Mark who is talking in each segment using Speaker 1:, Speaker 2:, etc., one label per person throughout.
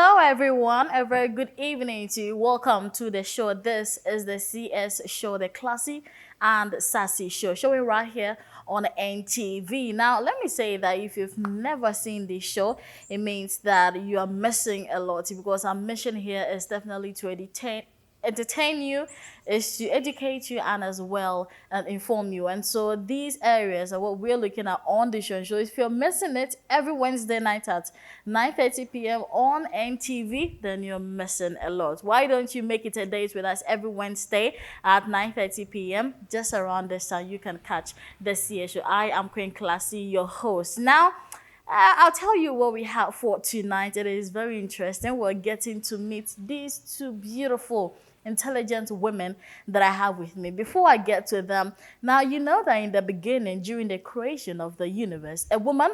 Speaker 1: Hello, everyone. A very good evening to you. Welcome to the show. This is the CS show, the classy and sassy show, showing right here on NTV. Now, let me say that if you've never seen this show, it means that you are missing a lot because our mission here is definitely to entertain you, is to educate you and as well and inform you. And so these areas are what we're looking at on the show. So if you're missing it every Wednesday night at 9:30 p.m. on NTV, then you're missing a lot. Why don't you make it a date with us every Wednesday at 9:30 p.m. just around this time? You can catch the CA show. I am Queen Classy, your host. Now, I'll tell you what we have for tonight. It is very interesting. We're getting to meet these two beautiful, intelligent women that I have with me. Before I get to them, now you know that in the beginning, during the creation of the universe, a woman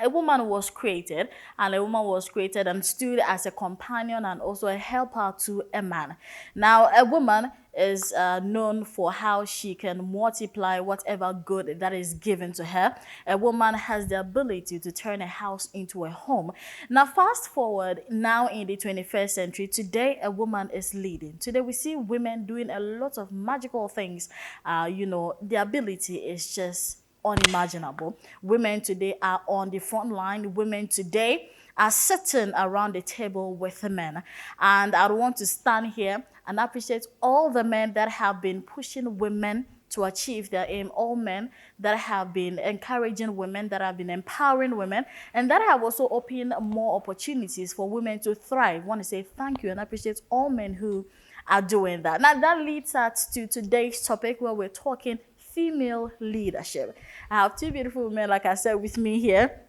Speaker 1: was created, and a woman was created and stood as a companion and also a helper to a man. Now, a woman is known for how she can multiply whatever good that is given to her. A woman has the ability to turn a house into a home. Now, fast forward now in the 21st century, today a woman is leading. Today we see women doing a lot of magical things. The ability is just unimaginable. Women today are on the front line. Women today are sitting around the table with the men. And I want to stand here and appreciate all the men that have been pushing women to achieve their aim, all men that have been encouraging women, that have been empowering women, and that have also opened more opportunities for women to thrive. I want to say thank you and appreciate all men who are doing that. Now, that leads us to today's topic where we're talking female leadership. I have two beautiful women, like I said, with me here.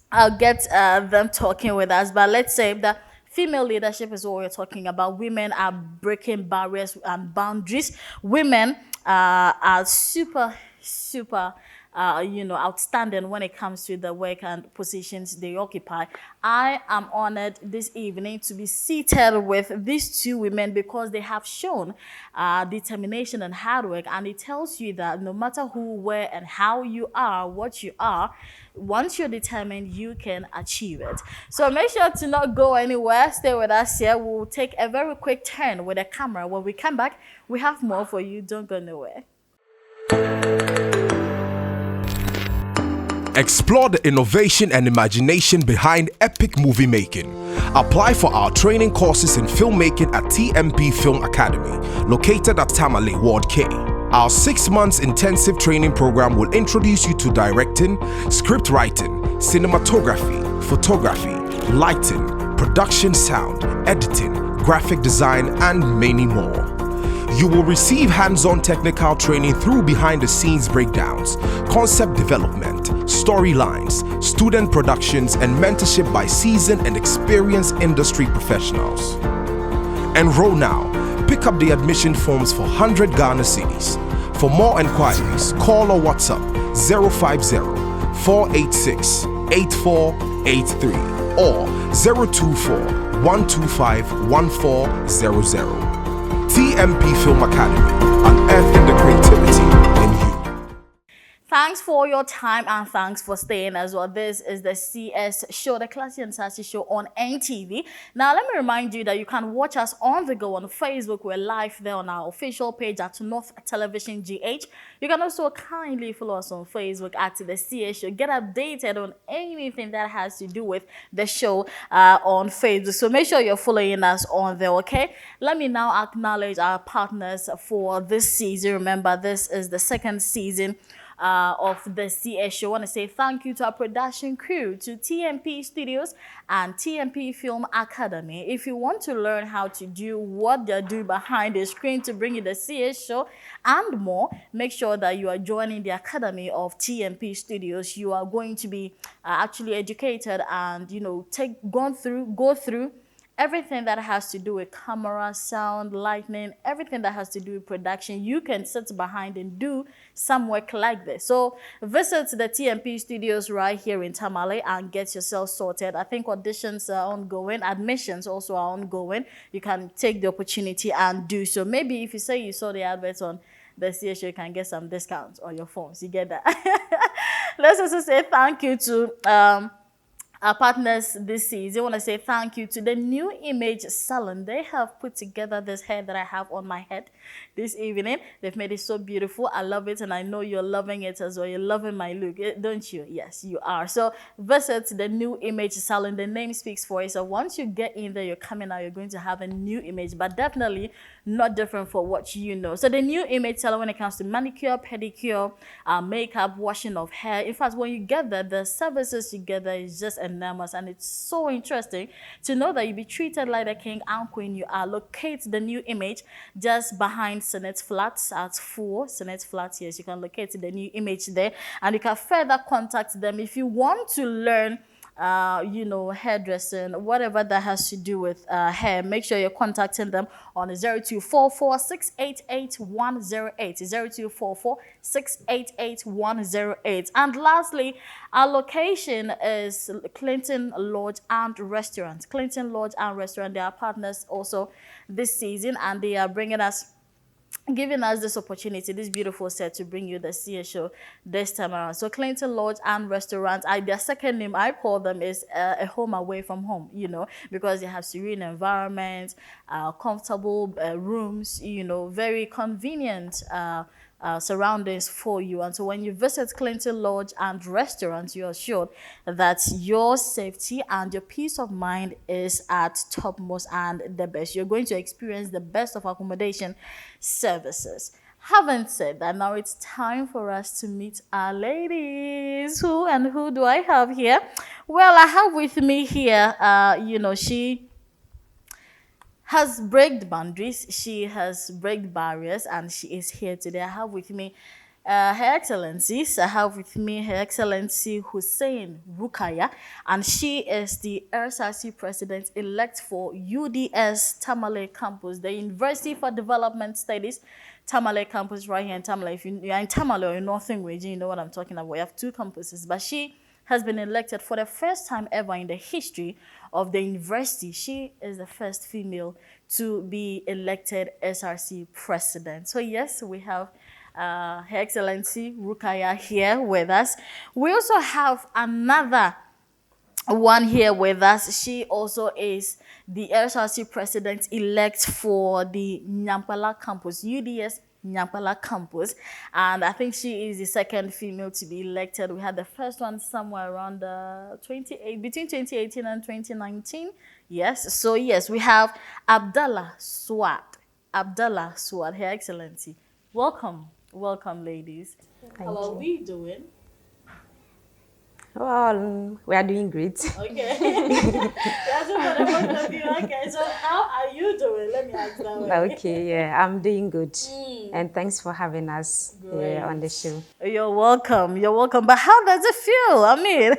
Speaker 1: I'll get them talking with us, but let's say that female leadership is what we're talking about. Women are breaking barriers and boundaries. Women are super outstanding when it comes to the work and positions they occupy. I am honored this evening to be seated with these two women because they have shown determination and hard work, and it tells you that no matter who, where, and how you are, what you are, once you're determined, you can achieve it. So make sure to not go anywhere. Stay with us here. We'll take a very quick turn with the camera. When we come back, we have more for you. Don't go nowhere.
Speaker 2: Explore the innovation and imagination behind epic movie making. Apply for our training courses in filmmaking at TMP Film Academy, located at Tamale, Ward K. Our 6 months intensive training program will introduce you to directing, script writing, cinematography, photography, lighting, production sound, editing, graphic design, and many more. You will receive hands-on technical training through behind-the-scenes breakdowns, concept development, storylines, student productions, and mentorship by seasoned and experienced industry professionals. Enroll now. Pick up the admission forms for 100 Ghana cedis. For more enquiries, call or WhatsApp 050-486-8483 or 024-125-1400. TMP Film Academy, unearthing the creativity in you.
Speaker 1: Thanks for your time and thanks for staying as well. This is the CS show, the Classy and Sassy show on NTV. Now, let me remind you that you can watch us on the go on Facebook. We're live there on our official page at North Television GH. You can also kindly follow us on Facebook at the CS show. Get updated on anything that has to do with the show on Facebook. So make sure you're following us on there, okay? Let me now acknowledge our partners for this season. Remember, this is the second season of the CS show. I want to say thank you to our production crew, to TMP Studios and TMP Film Academy. If you want to learn how to do what they're doing behind the screen to bring you the CS show and more, make sure that you are joining the Academy of TMP Studios. You are going to be actually educated and, go through everything that has to do with camera, sound, lighting, everything that has to do with production. You can sit behind and do some work like this. So visit the TMP Studios right here in Tamale and get yourself sorted. I think auditions are ongoing. Admissions also are ongoing. You can take the opportunity and do so. Maybe if you say you saw the adverts on the CS, you can get some discounts on your phones. You get that? Let's also say thank you to our partners this season. I want to say thank you to the New Image Salon. They have put together this hair that I have on my head this evening. They've made it so beautiful. I love it, and I know you're loving it as well. You're loving my look, don't you? Yes, you are. So visit the New Image Salon. The name speaks for it. So once you get in there, you're coming out, you're going to have a new image, but definitely not different for what you know. So the New Image Salon, when it comes to manicure, pedicure, makeup, washing of hair. In fact, when you get there, the services you get there is just enormous, and it's so interesting to know that you'll be treated like the king and queen you are. Locate the New Image just behind Senate Flats at 4 Senate Flats. Yes, you can locate the New Image there, and you can further contact them if you want to learn hairdressing, whatever that has to do with hair. Make sure you're contacting them on 0244 688 108. 0244 688 108. And lastly, our location is Clinton Lodge and Restaurant. Clinton Lodge and Restaurant, they are partners also this season, and they are giving us this opportunity, this beautiful set to bring you the CS show this time around. So Clinton Lodge and Restaurant, their second name I call them is a home away from home, because they have serene environment, comfortable rooms, very convenient surroundings for you. And so when you visit Clinton Lodge and Restaurant, you're assured that your safety and your peace of mind is at topmost and the best. You're going to experience the best of accommodation services. Having said that, now it's time for us to meet our ladies. Who do I have here? Well, I have with me here, she has break boundaries, she has break barriers, and she is here today. I have with me Her Excellencies. I have with me Her Excellency Hussein Rukaya, and she is the RSRC President-elect for UDS Tamale Campus, the University for Development Studies Tamale Campus right here in Tamale. If you're in Tamale or in Northern Region, you know what I'm talking about. We have two campuses, but she has been elected for the first time ever in the history of the university. She is the first female to be elected SRC president. So yes, we have Her Excellency Rukaya here with us. We also have another one here with us. She also is the SRC president-elect for the Nyampala campus, UDS Nyampala campus, and I think she is the second female to be elected. We had the first one somewhere around between 2018 and 2019. Yes, so yes, we have Abdallah Swad. Abdallah Swad, Her Excellency. Welcome, ladies. How are we doing?
Speaker 3: Well, we are doing great.
Speaker 1: Okay. Okay, so how are you doing? Let me ask that way.
Speaker 3: Okay, yeah, I'm doing good. And thanks for having us on the show.
Speaker 1: You're welcome. But how does it feel? I mean,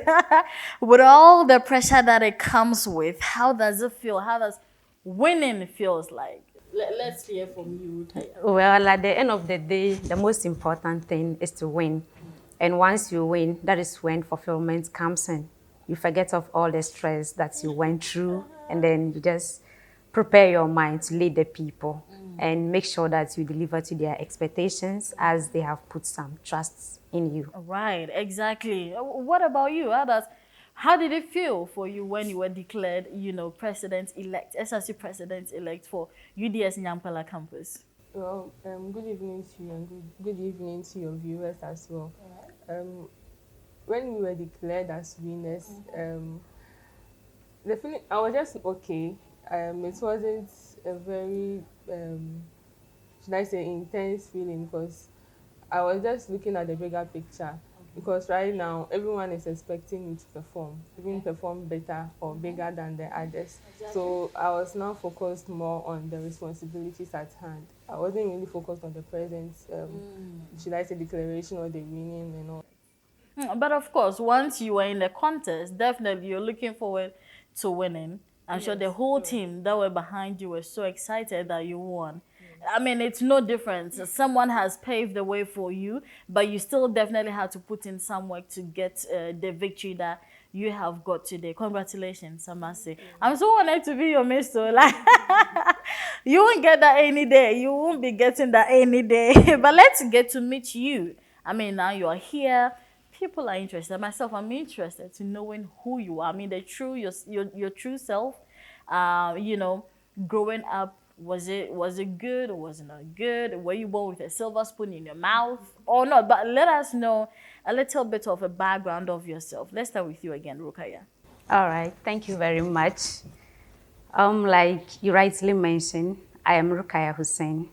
Speaker 1: with all the pressure that it comes with, how does it feel? How does winning feels like? Let's hear from you, Taya.
Speaker 3: Well, at the end of the day, the most important thing is to win. And once you win, that is when fulfillment comes in. You forget of all the stress that you went through, and then you just prepare your mind to lead the people and make sure that you deliver to their expectations as they have put some trust in you.
Speaker 1: Right, exactly. What about you? How did it feel for you when you were declared, president-elect, SRC president-elect for UDS Nyampala campus?
Speaker 4: Well, good evening to you, and good evening to your viewers as well. When we were declared as winners, the feeling, I was just okay. It wasn't a very, should I say, intense feeling, because I was just looking at the bigger picture. Because right now, everyone is expecting me to perform better or bigger than the others. Exactly. So I was now focused more on the responsibilities at hand. I wasn't really focused on the present, should I say, declaration or the winning and all.
Speaker 1: But of course, once you were in the contest, definitely you're looking forward to winning. I'm sure the whole team that were behind you were so excited that you won. I mean, it's no difference. Someone has paved the way for you, but you still definitely have to put in some work to get the victory that you have got today. Congratulations, I must say. I'm so honored to be your mister. Like, you won't get that any day. You won't be getting that any day. But let's get to meet you. I mean, now you're here. people are interested. Myself, I'm interested to knowing who you are. I mean, your true self. You know, growing up, was it good or was it not good? Were you born with a silver spoon in your mouth or not? But let us know a little bit of a background of yourself. Let's start with you again, Rukaya.
Speaker 3: All right, thank you very much. Like you rightly mentioned, I am Rukaya Hussein.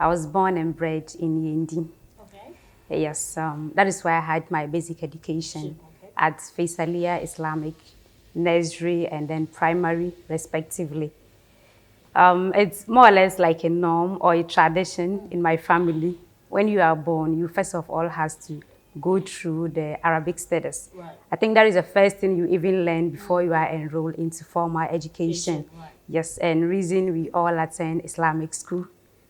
Speaker 3: I was born and bred in Yendi.
Speaker 1: Okay.
Speaker 3: Yes, that is where I had my basic education at Faisalia Islamic Nursery and then primary, respectively. It's more or less like a norm or a tradition in my family. When you are born, you first of all has to go through the Arabic studies.
Speaker 1: Right.
Speaker 3: I think that is the first thing you even learn before you are enrolled into formal education.
Speaker 1: Right.
Speaker 3: Yes, and reason we all attend Islamic school.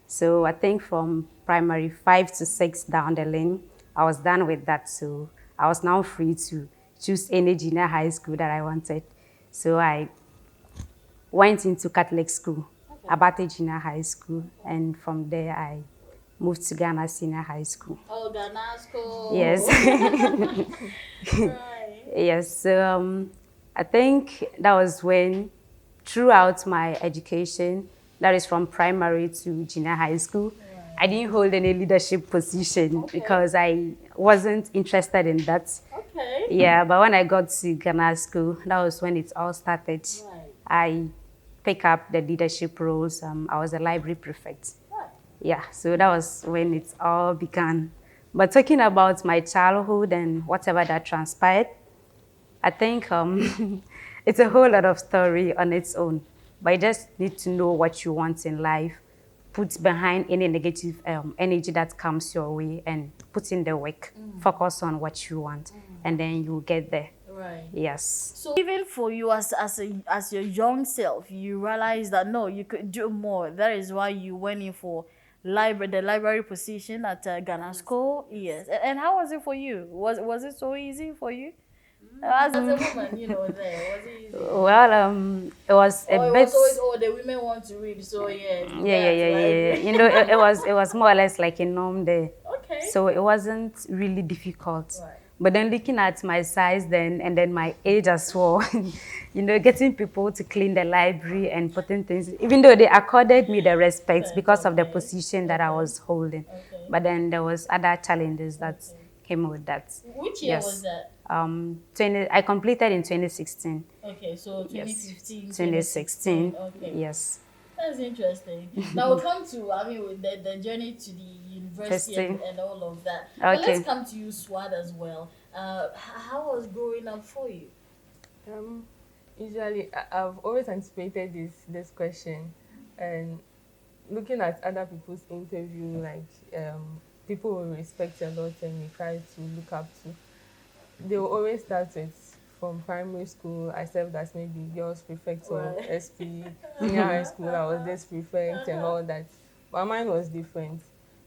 Speaker 3: So I think from primary 5 to 6 down the lane, I was done with that. So I was now free to choose any junior high school that I wanted. So I went into Catholic school, Abate Junior High School, and from there I moved to Ghana Senior High School.
Speaker 1: Oh, Ghana school.
Speaker 3: Yes.
Speaker 1: Right.
Speaker 3: Yes, so I think that was when, throughout my education, that is from primary to junior high school, I didn't hold any leadership position because I wasn't interested in that.
Speaker 1: Okay.
Speaker 3: Yeah, but when I got to Ghana school, that was when it all started.
Speaker 1: Right.
Speaker 3: I picked up the leadership roles. I was a library prefect.
Speaker 1: Right.
Speaker 3: Yeah, so that was when it all began. But talking about my childhood and whatever that transpired, I think it's a whole lot of story on its own. But you just need to know what you want in life, put behind any negative energy that comes your way, and put in the work. Focus on what you want, and then you'll get there.
Speaker 1: Right.
Speaker 3: Yes.
Speaker 1: So even for you as your young self, you realize that no, you could do more. That is why you went in for the library position at Ghana School. Yes. And how was it for you? Was it so easy for you? As a woman, there was it easy?
Speaker 3: Well, it was a
Speaker 1: Or it
Speaker 3: bit.
Speaker 1: was always the women want to read, so yeah.
Speaker 3: Yeah. You know, it was more or less like a norm there.
Speaker 1: Okay.
Speaker 3: So it wasn't really difficult.
Speaker 1: Right.
Speaker 3: But then looking at my size then and then my age as well, getting people to clean the library and putting things, even though they accorded me the respect because of the position that I was holding.
Speaker 1: Okay.
Speaker 3: But then there was other challenges that came with that.
Speaker 1: Which year was that?
Speaker 3: I completed in 2016.
Speaker 1: Okay, so 2015,
Speaker 3: 2016.
Speaker 1: Okay.
Speaker 3: Yes.
Speaker 1: That's interesting. Now we'll come to, with the journey to the university and all of that. But let's come to you, Swad, as well. How was growing up for you?
Speaker 4: Usually, I've always anticipated this question, and looking at other people's interview, like people will respect a lot and we try to look up to. They will always start with from primary school. I served as maybe girls prefect or SP. Senior high school, I was this prefect and all that. But mine was different.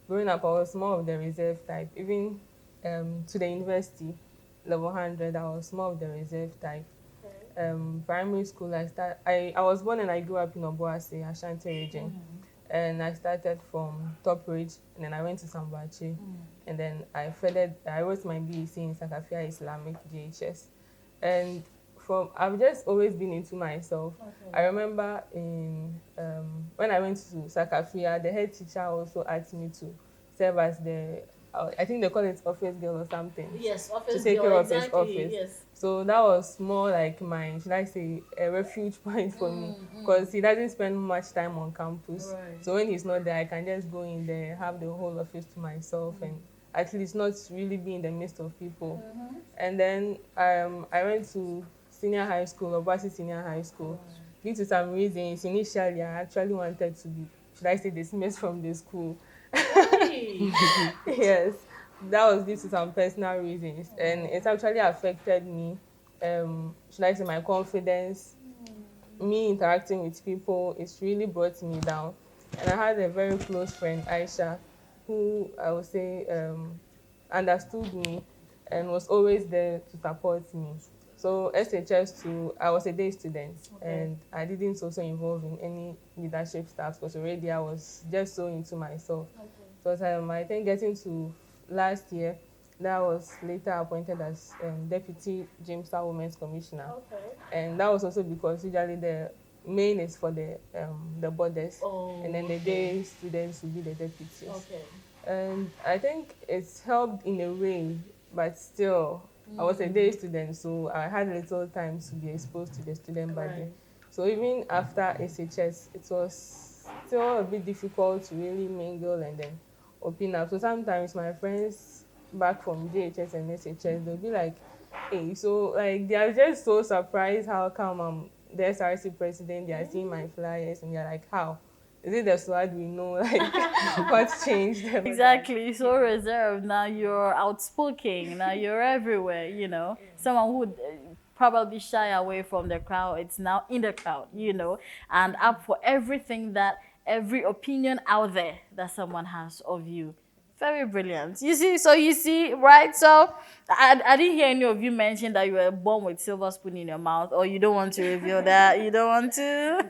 Speaker 4: Growing up, I was more of the reserve type. Even to the university, level 100, I was more of the reserve type. Primary school, I was born and I grew up in Obuasi, Ashanti region. And I started from Top Ridge, and then I went to Sambachi. And then I wrote my BEC in Sakafia Islamic GHS. And I've just always been into myself. I remember when I went to Sakafia, the head teacher also asked me to serve as I think they call it office girl or something.
Speaker 1: Yes, office girl.
Speaker 4: To take care of his office.
Speaker 1: Yes.
Speaker 4: So that was more like should I say, a refuge point for me, because he doesn't spend much time on campus.
Speaker 1: Right.
Speaker 4: So when he's not there, I can just go in there, have the whole office to myself, and at least not really be in the midst of people. And then I went to senior high school, Obasi Senior High School. Due to some reasons, initially I actually wanted to be, should I say, dismissed from the school. Yes, that was due to some personal reasons, and it actually affected me. Should I say, my confidence, me interacting with people, it's really brought me down. And I had a very close friend, Aisha, who I would say understood me and was always there to support me. So SHS2, I was a day student, and I didn't also involve in any leadership stuff because already I was just so into myself. So I think getting to last year, that was later appointed as Deputy Jamestown Women's Commissioner.
Speaker 1: Okay.
Speaker 4: And that was also because usually the main is for the borders, and then the day students will be the deputies.
Speaker 1: Okay.
Speaker 4: And I think it's helped in a way, but still, I was a day student, so I had little time to be exposed to the student body.
Speaker 1: Right.
Speaker 4: So even after SHS, it was still a bit difficult to really mingle and then open up. So sometimes my friends back from JHS and SHS, they'll be like, hey, so like they are just so surprised how come I'm the SRC president, they are seeing my flyers and they're like, how? Is it the swag we know? Like, what's changed?
Speaker 1: Exactly. So reserved. Now you're outspoken. Now you're everywhere. You know, someone who would probably shy away from the crowd. It's now in the crowd. You know, and up for everything that every opinion out there that someone has of you. Very brilliant. You see, so you see, right? So I didn't hear any of you mention that you were born with silver spoon in your mouth, or you don't want to reveal that. You don't want to.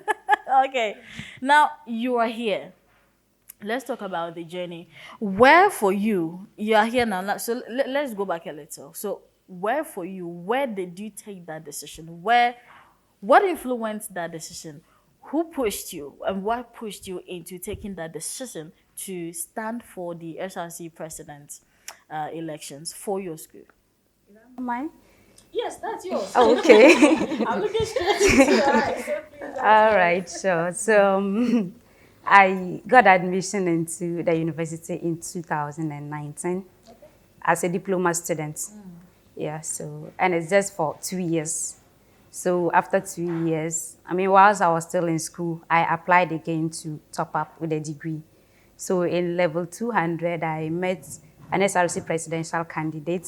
Speaker 1: Okay. Now you are here. Let's talk about the journey. Where for you, you are here now. So let's go back a little. So where for you, where did you take that decision? What influenced that decision? Who pushed you and what pushed you into taking that decision to stand for the SRC president elections for your school?
Speaker 3: Mine?
Speaker 1: Yes, that's yours.
Speaker 3: Oh, okay.
Speaker 1: I'm looking straight into your eyes. So please,
Speaker 3: All right, sure. So I got admission into the university in 2019 as a diploma student. Yeah, so, and it's just for 2 years. So after 2 years, I mean, whilst I was still in school, I applied again to top up with a degree. So in level 200, I met an SRC presidential candidate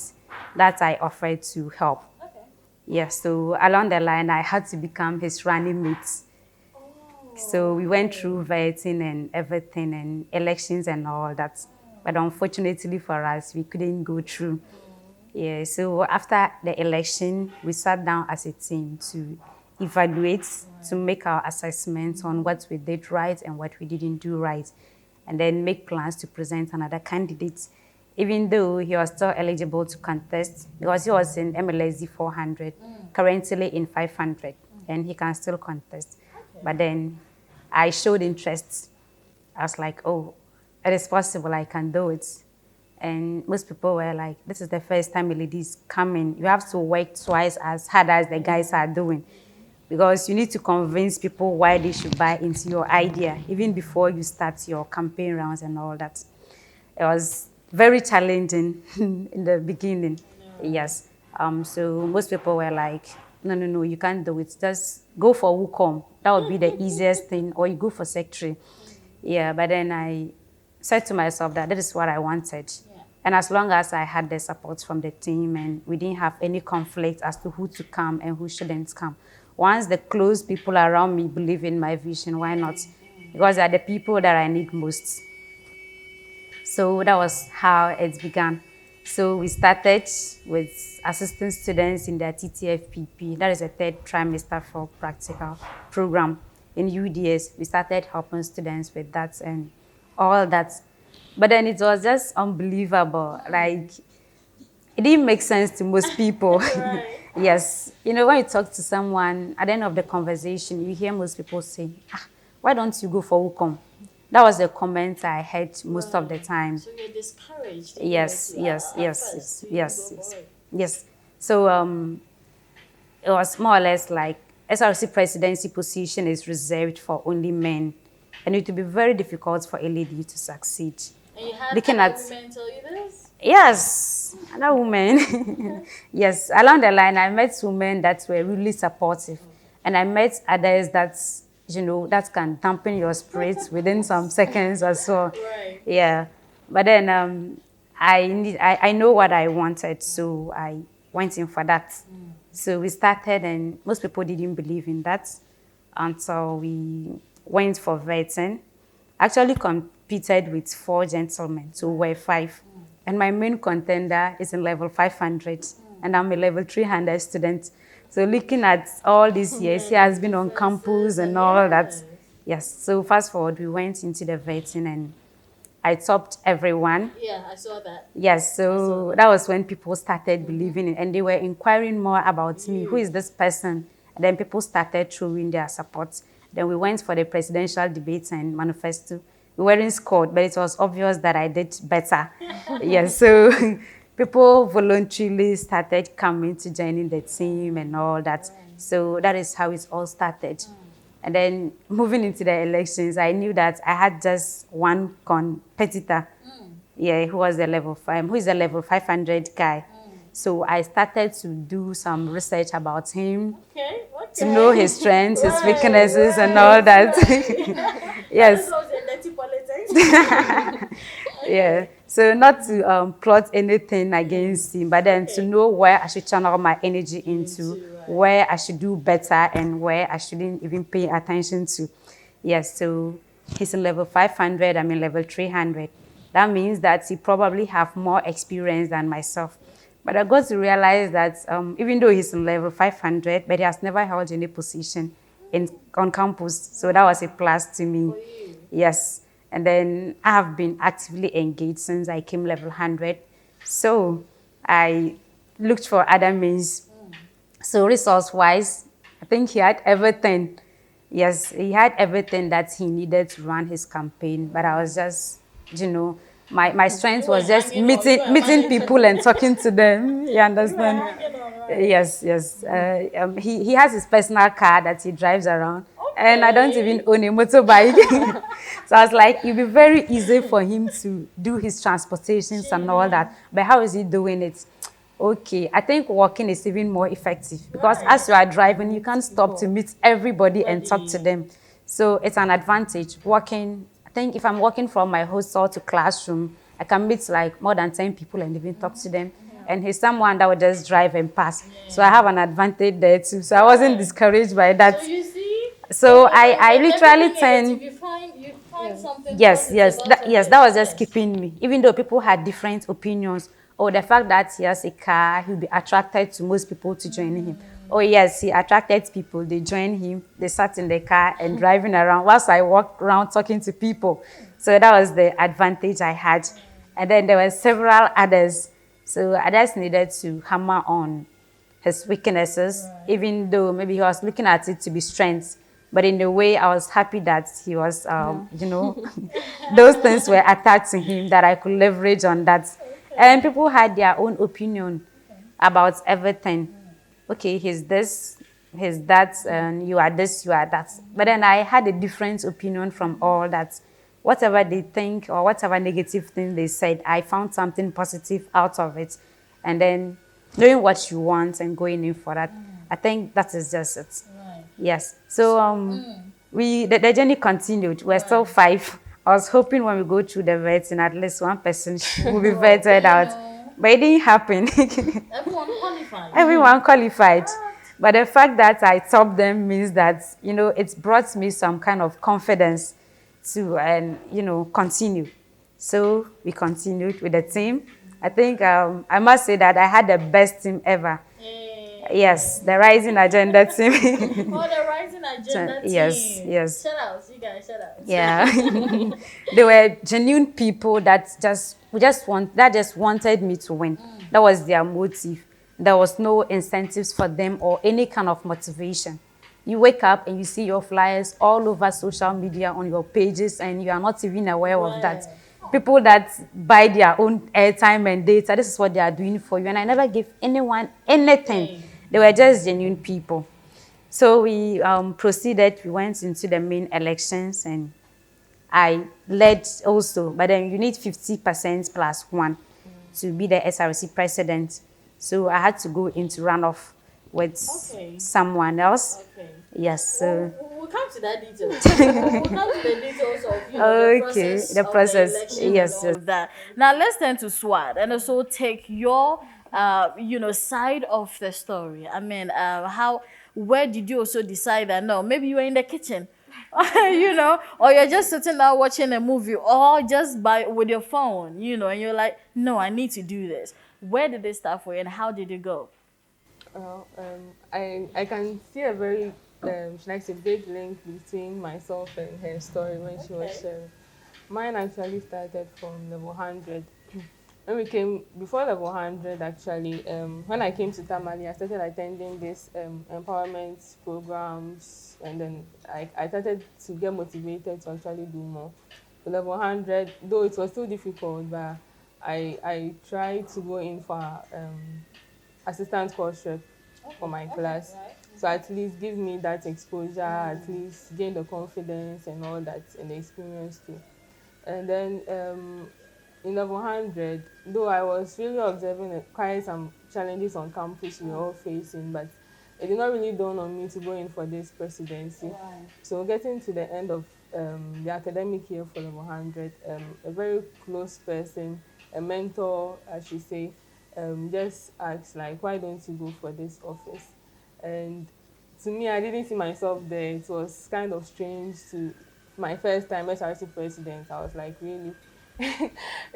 Speaker 3: that I offered to help. Yeah, so along the line, I had to become his running mate. So we went through vetting and everything and elections and all that. But unfortunately for us, we couldn't go through. Yeah, so after the election, we sat down as a team to evaluate, to make our assessments on what we did right and what we didn't do right, and then make plans to present another candidate, even though he was still eligible to contest because he was in MLSD 400, currently in 500, and he can still contest. But then I showed interest. I was like, oh, it is possible, I can do it. And most people were like, this is the first time a lady is coming. You have to work twice as hard as the guys are doing because you need to convince people why they should buy into your idea, even before you start your campaign rounds and all that. It was very challenging in the beginning, yes. So most people were like, no, you can't do it. Just go for WUCOM. That would be the easiest thing, or you go for secretary. Yeah, but then I said to myself that is what I wanted. And as long as I had the support from the team and we didn't have any conflict as to who to come and who shouldn't come. Once the close people around me believe in my vision, why not? Because they're the people that I need most. So that was how it began. So we started with assistant students in the TTFPP. That is a third trimester for practical program. In UDS, we started helping students with that and all that. But then it was just unbelievable. Like, it didn't make sense to most people.
Speaker 1: Right.
Speaker 3: Yes. You know, when you talk to someone, at the end of the conversation, you hear most people say, why don't you go for WUCOM? That was the comment I heard most of the time.
Speaker 1: So you're discouraged.
Speaker 3: Yes. So it was more or less like SRC presidency position is reserved for only men. And it would be very difficult for a lady to succeed.
Speaker 1: And you had
Speaker 3: Looking
Speaker 1: other
Speaker 3: at-
Speaker 1: women tell you this?
Speaker 3: Yes, another woman. Yes, along the line, I met women that were really supportive. And I met others that, that can dampen your spirits within some seconds or so.
Speaker 1: Right.
Speaker 3: Yeah. But then I know what I wanted, so I went in for that. So we started, and most people didn't believe in that until we went for vetting. Actually competed with 4 gentlemen, so we're 5. And my main contender is in level 500, and I'm a level 300 student. So looking at all these years, he has been on campus and all that. Yes, so fast forward, we went into the vetting and I topped everyone.
Speaker 1: Yeah, I saw that.
Speaker 3: Yes, so that was when people started believing it, and they were inquiring more about me. Who is this person? And then people started throwing their support. Then we went for the presidential debates and manifesto. We weren't scored, but it was obvious that I did better. Yes, so people voluntarily started coming to joining the team and all that. So that is how it all started. And then moving into the elections, I knew that I had just one competitor. Yeah, who is a level 500 guy. So I started to do some research about him,
Speaker 1: Okay.
Speaker 3: to know his strengths, his weaknesses, and all that. Yes. Yeah. So not to plot anything against him, but then to know where I should channel my energy into, where I should do better, and where I shouldn't even pay attention to. Yes. So he's in level 500. I'm in level 300. That means that he probably have more experience than myself. But I got to realize that even though he's in level 500, but he has never held any position on campus. So that was a plus to me. Yes. And then I have been actively engaged since I came level 100. So I looked for other means. So resource-wise, I think he had everything. Yes, he had everything that he needed to run his campaign. But I was just, my strength was just meeting people and talking to them. You understand? Yes. He has his personal car that he drives around. And I don't even own a motorbike. So I was like, it'd be very easy for him to do his transportations and all that. But how is he doing it? Okay, I think walking is even more effective because as you are driving, you can't stop to meet everybody and talk to them. So it's an advantage. Walking, I think if I'm walking from my hostel to classroom, I can meet like more than 10 people and even talk to them. And he's someone that would just drive and pass. So I have an advantage there too. So I wasn't discouraged by that.
Speaker 1: So you see?
Speaker 3: So I literally turned.
Speaker 1: You find something.
Speaker 3: Yes, that was just keeping me. Even though people had different opinions, or the fact that he has a car, he'll be attracted to most people to join him. Oh yes, he attracted people. They joined him. They sat in the car and driving around whilst I walked around talking to people. So that was the advantage I had. And then there were several others. So I just needed to hammer on his weaknesses, even though maybe he was looking at it to be strengths. But in a way, I was happy that he was, those things were attached to him that I could leverage on that. And people had their own opinion about everything. Okay, he's this, he's that, and you are this, you are that. But then I had a different opinion from all that. Whatever they think or whatever negative thing they said, I found something positive out of it. And then knowing what you want and going in for that, I think that is just it. Right. Yes. So the journey continued. We're still 5. I was hoping when we go through the vetting, at least one person will be vetted out. But it didn't happen.
Speaker 1: Everyone qualified.
Speaker 3: Everyone qualified. But the fact that I topped them means that, it brought me some kind of confidence to, continue. So we continued with the team. I think I must say that I had the best team ever. Yes, the Rising Agenda team.
Speaker 1: Oh, the Rising Agenda team.
Speaker 3: Yes.
Speaker 1: Shout out, you guys, shout out.
Speaker 3: Yeah. They were genuine people that just wanted me to win. That was their motive. There was no incentives for them or any kind of motivation. You wake up and you see your flyers all over social media on your pages and you are not even aware of that. People that buy their own airtime and data, this is what they are doing for you. And I never gave anyone anything. They were just genuine people. So we proceeded, we went into the main elections and I led also, but then you need 50% plus 1 to be the SRC president. So I had to go into runoff with someone else. Okay. Yes. So
Speaker 1: we'll come to that detail. We'll come to the details of
Speaker 3: the process. Yes.
Speaker 1: That. Now let's turn to SWAT and also take your side of the story. I mean, where did you also decide that no, maybe you were in the kitchen, or you're just sitting there watching a movie, or just with your phone, and you're like, no, I need to do this. Where did it start for you, and how did it go?
Speaker 4: I can see a very big link between myself and her story when she was sharing. Mine actually started from level 100. When we came, before level 100 actually, when I came to Tamale, I started attending this empowerment programs, and then I started to get motivated to actually do more. So level 100, though it was still difficult, but I tried to go in for assistant course rep for my class. So at least give me that exposure, at least gain the confidence and all that, and the experience too. And then in level 100, though I was really observing quite some challenges on campus we were all facing, but it did not really dawn on me to go in for this presidency. So getting to the end of the academic year for level 100, a very close person, a mentor, I should say, just asked like, why don't you go for this office? And to me, I didn't see myself there. It was kind of strange to my first time SRC president. I was like, really?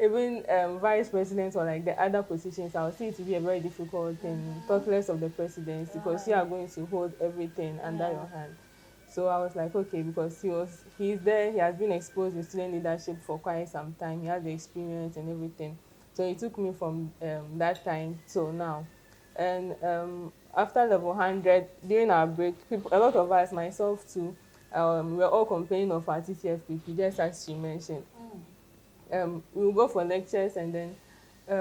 Speaker 4: Even vice president or like the other positions, I would see it to be a very difficult thing, talk less of the presidency, because you are going to hold everything under your hand. So I was like, okay, because he's there, he has been exposed to student leadership for quite some time, he has the experience and everything. So it took me from that time till now. And after level 100, during our break, people, a lot of us, myself too, we were all complaining of our TTFPP, just as she mentioned. We will go for lectures, and then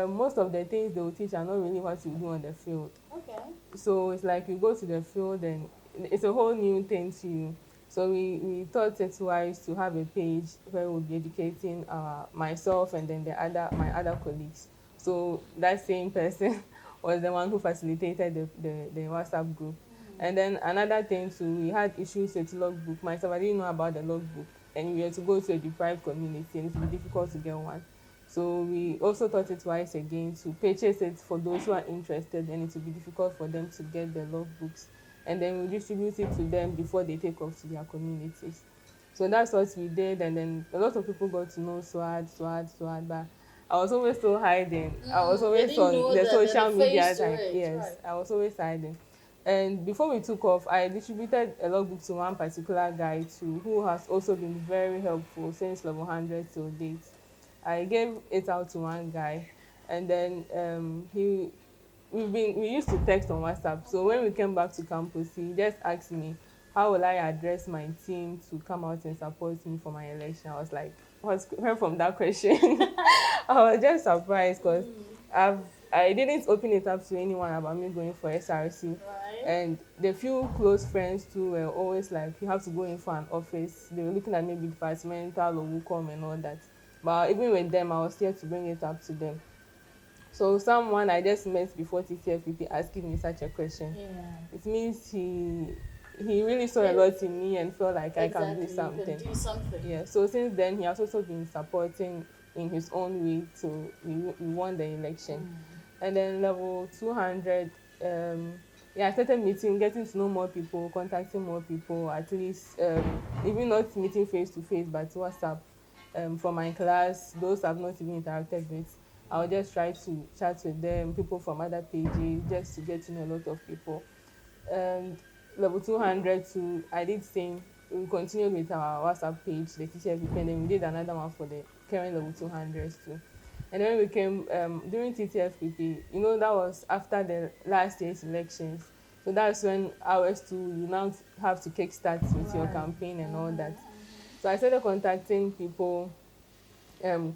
Speaker 4: most of the things they will teach are not really what you do on the field.
Speaker 1: Okay.
Speaker 4: So it's like you go to the field and it's a whole new thing to you. So we thought it wise to have a page where we'll be educating myself and then my other colleagues. So that same person was the one who facilitated the WhatsApp group. And then another thing too, we had issues with logbook. Myself, I didn't know about the logbook, and we had to go to a deprived community, and it would be difficult to get one. So we also thought it wise again to purchase it for those who are interested, and it would be difficult for them to get the logbooks. And then we distribute it to them before they take off to their communities. So that's what we did, and then a lot of people got to know SWAD, but I was always still hiding. I was always on the social media type. Yes, right. I was always hiding. And before we took off, I distributed a logbook to one particular guy too, who has also been very helpful since level 100 till date. I gave it out to one guy, and then we used to text on WhatsApp. So when we came back to campus, he just asked me, how will I address my team to come out and support me for my election? I was like, what's from that question? I was just surprised because I didn't open it up to anyone about me going for SRC. Right. And the few close friends too were always like, you have to go in for an office. They were looking at maybe departmental or WUCOM and all that. But even with them, I was scared to bring it up to them. So someone I just met before TTFPP asking me such a question. Yeah. It means he really saw a lot in me and felt like I can do something.
Speaker 1: You can do something.
Speaker 4: Yeah. So since then, he has also been supporting in his own way. So we won the election. And then level 200, I started getting to know more people, contacting more people, at least even not meeting face to face, but WhatsApp. From my class, those I've not even interacted with, I'll just try to chat with them, people from other pages, just to get to know a lot of people. And level 200 too, I did same. We continued with our WhatsApp page, the TTFP, and then we did another one for the current level 200s too. And then we came during TTFPP, that was after the last year's elections. So that's when ours too, you now have to kickstart with your campaign and all that. So I started contacting people,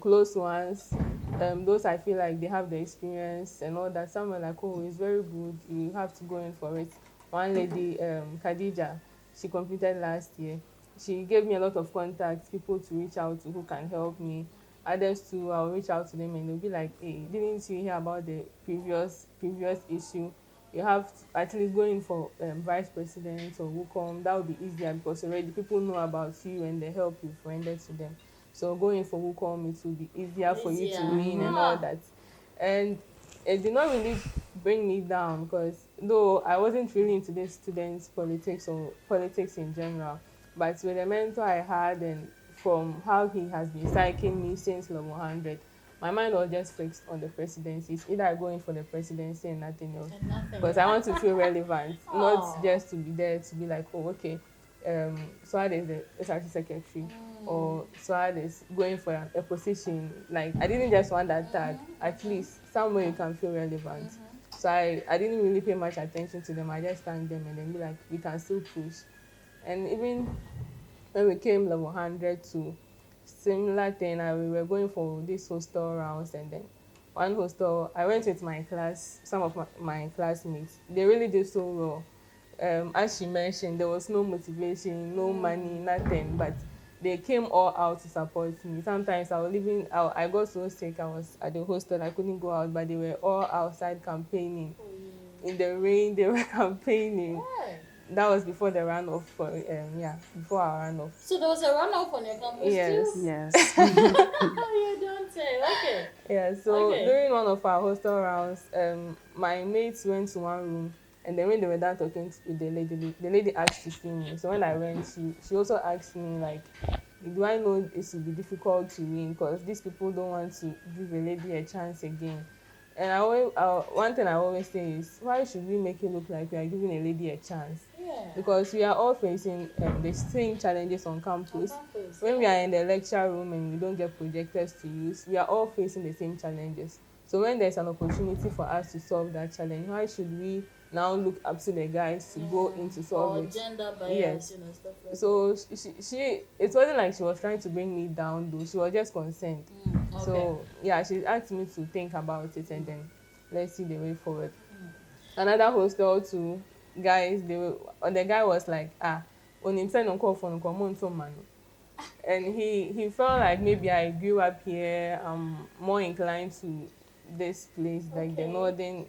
Speaker 4: close ones, those I feel like they have the experience and all that. Some were like, oh, it's very good, you have to go in for it. One lady, Khadija, she completed last year. She gave me a lot of contacts, people to reach out to who can help me. Others too, I'll reach out to them and they'll be like, hey, didn't you hear about the previous issue? You have to at least go in for vice president or WUCOM. That would be easier because already people know about you and the help you've rendered to them. So going for WUCOM, it will be easier for you to win and all that. And it did not really bring me down because though I wasn't really into this students' politics or politics in general, but with the mentor I had and from how he has been psyching me since level 100, my mind was just fixed on the presidency. It's either I go in for the presidency and nothing else. Because I want to feel relevant, not just to be there to be like, oh, okay, so I is the SRC secretary. or so hard is going for a position. Like I didn't just want that tag. At least somewhere you can feel relevant. So I didn't really pay much attention to them. I just thanked them and then be like, we can still push. And even when we came level 100 to similar thing, we were going for this hostel rounds, and then one hostel, I went with my class, some of my classmates. They really did so well. As she mentioned, there was no motivation, no money, nothing, but they came all out to support me. Sometimes I got so sick, I was at the hostel, I couldn't go out, but they were all outside campaigning. In the rain, they were campaigning. That was before the runoff before our runoff.
Speaker 1: So there was a runoff on your campus
Speaker 4: yes.
Speaker 1: too?
Speaker 3: Yes.
Speaker 1: You don't say. Okay.
Speaker 4: Yeah, so during one of our hostel rounds, my mates went to one room, and then when they were done talking with the lady asked to see me. So when I went, she also asked me, like, do I know it will be difficult to win because these people don't want to give a lady a chance again. And one thing I always say is, why should we make it look like we are giving a lady a chance?
Speaker 1: Yeah.
Speaker 4: Because we are all facing the same challenges on campus. When we are in the lecture room and we don't get projectors to use, we are all facing the same challenges. So when there's an opportunity for us to solve that challenge, why should we now look up to the guys to go into solve
Speaker 1: or
Speaker 4: it?
Speaker 1: gender bias,
Speaker 4: Yes.
Speaker 1: Stuff like
Speaker 4: So she it wasn't like she was trying to bring me down though. She was just concerned.
Speaker 1: Okay.
Speaker 4: So yeah, she asked me to think about it and then let's see the way forward. Another hostel too, guys, the guy was like, on himself on call for man. And he felt like maybe I grew up here, I'm more inclined to this place, like the northern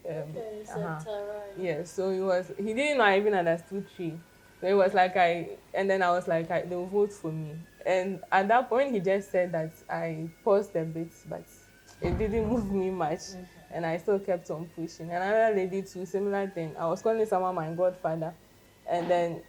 Speaker 4: yeah, so he didn't know I even understood tree. So it was like and then I was like, they will vote for me. And at that point he just said that, I paused a bit, but it didn't move me much. And I still kept on pushing. And another lady too, similar thing. I was calling someone my godfather, and then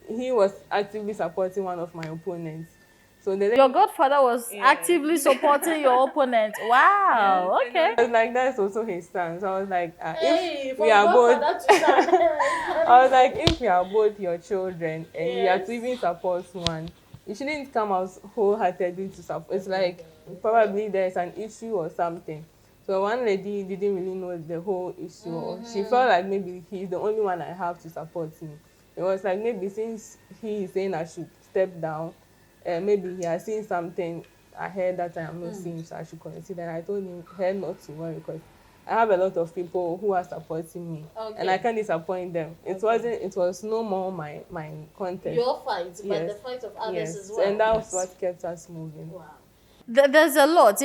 Speaker 4: he was actively supporting one of my opponents. So
Speaker 1: your godfather was actively supporting your opponent. Wow. Okay.
Speaker 4: I was like, that's also his stance. I was like,
Speaker 1: Hey,
Speaker 4: if we are both,
Speaker 1: I
Speaker 4: I was like, if we are both your children and you have to even support one, you shouldn't come out wholeheartedly to support. It's like probably there's an issue or something. So one lady didn't really know the whole issue. Or she felt like maybe he's the only one I have to support me. It was like maybe since he is saying I should step down, maybe he has seen something ahead that I am not seeing, so I should consider. And I told her not to worry because I have a lot of people who are supporting me, and I can't disappoint them. It was no more my contest.
Speaker 1: Your fight, but the fight of others as well.
Speaker 4: And that was what kept us moving.
Speaker 1: Wow. There's a lot.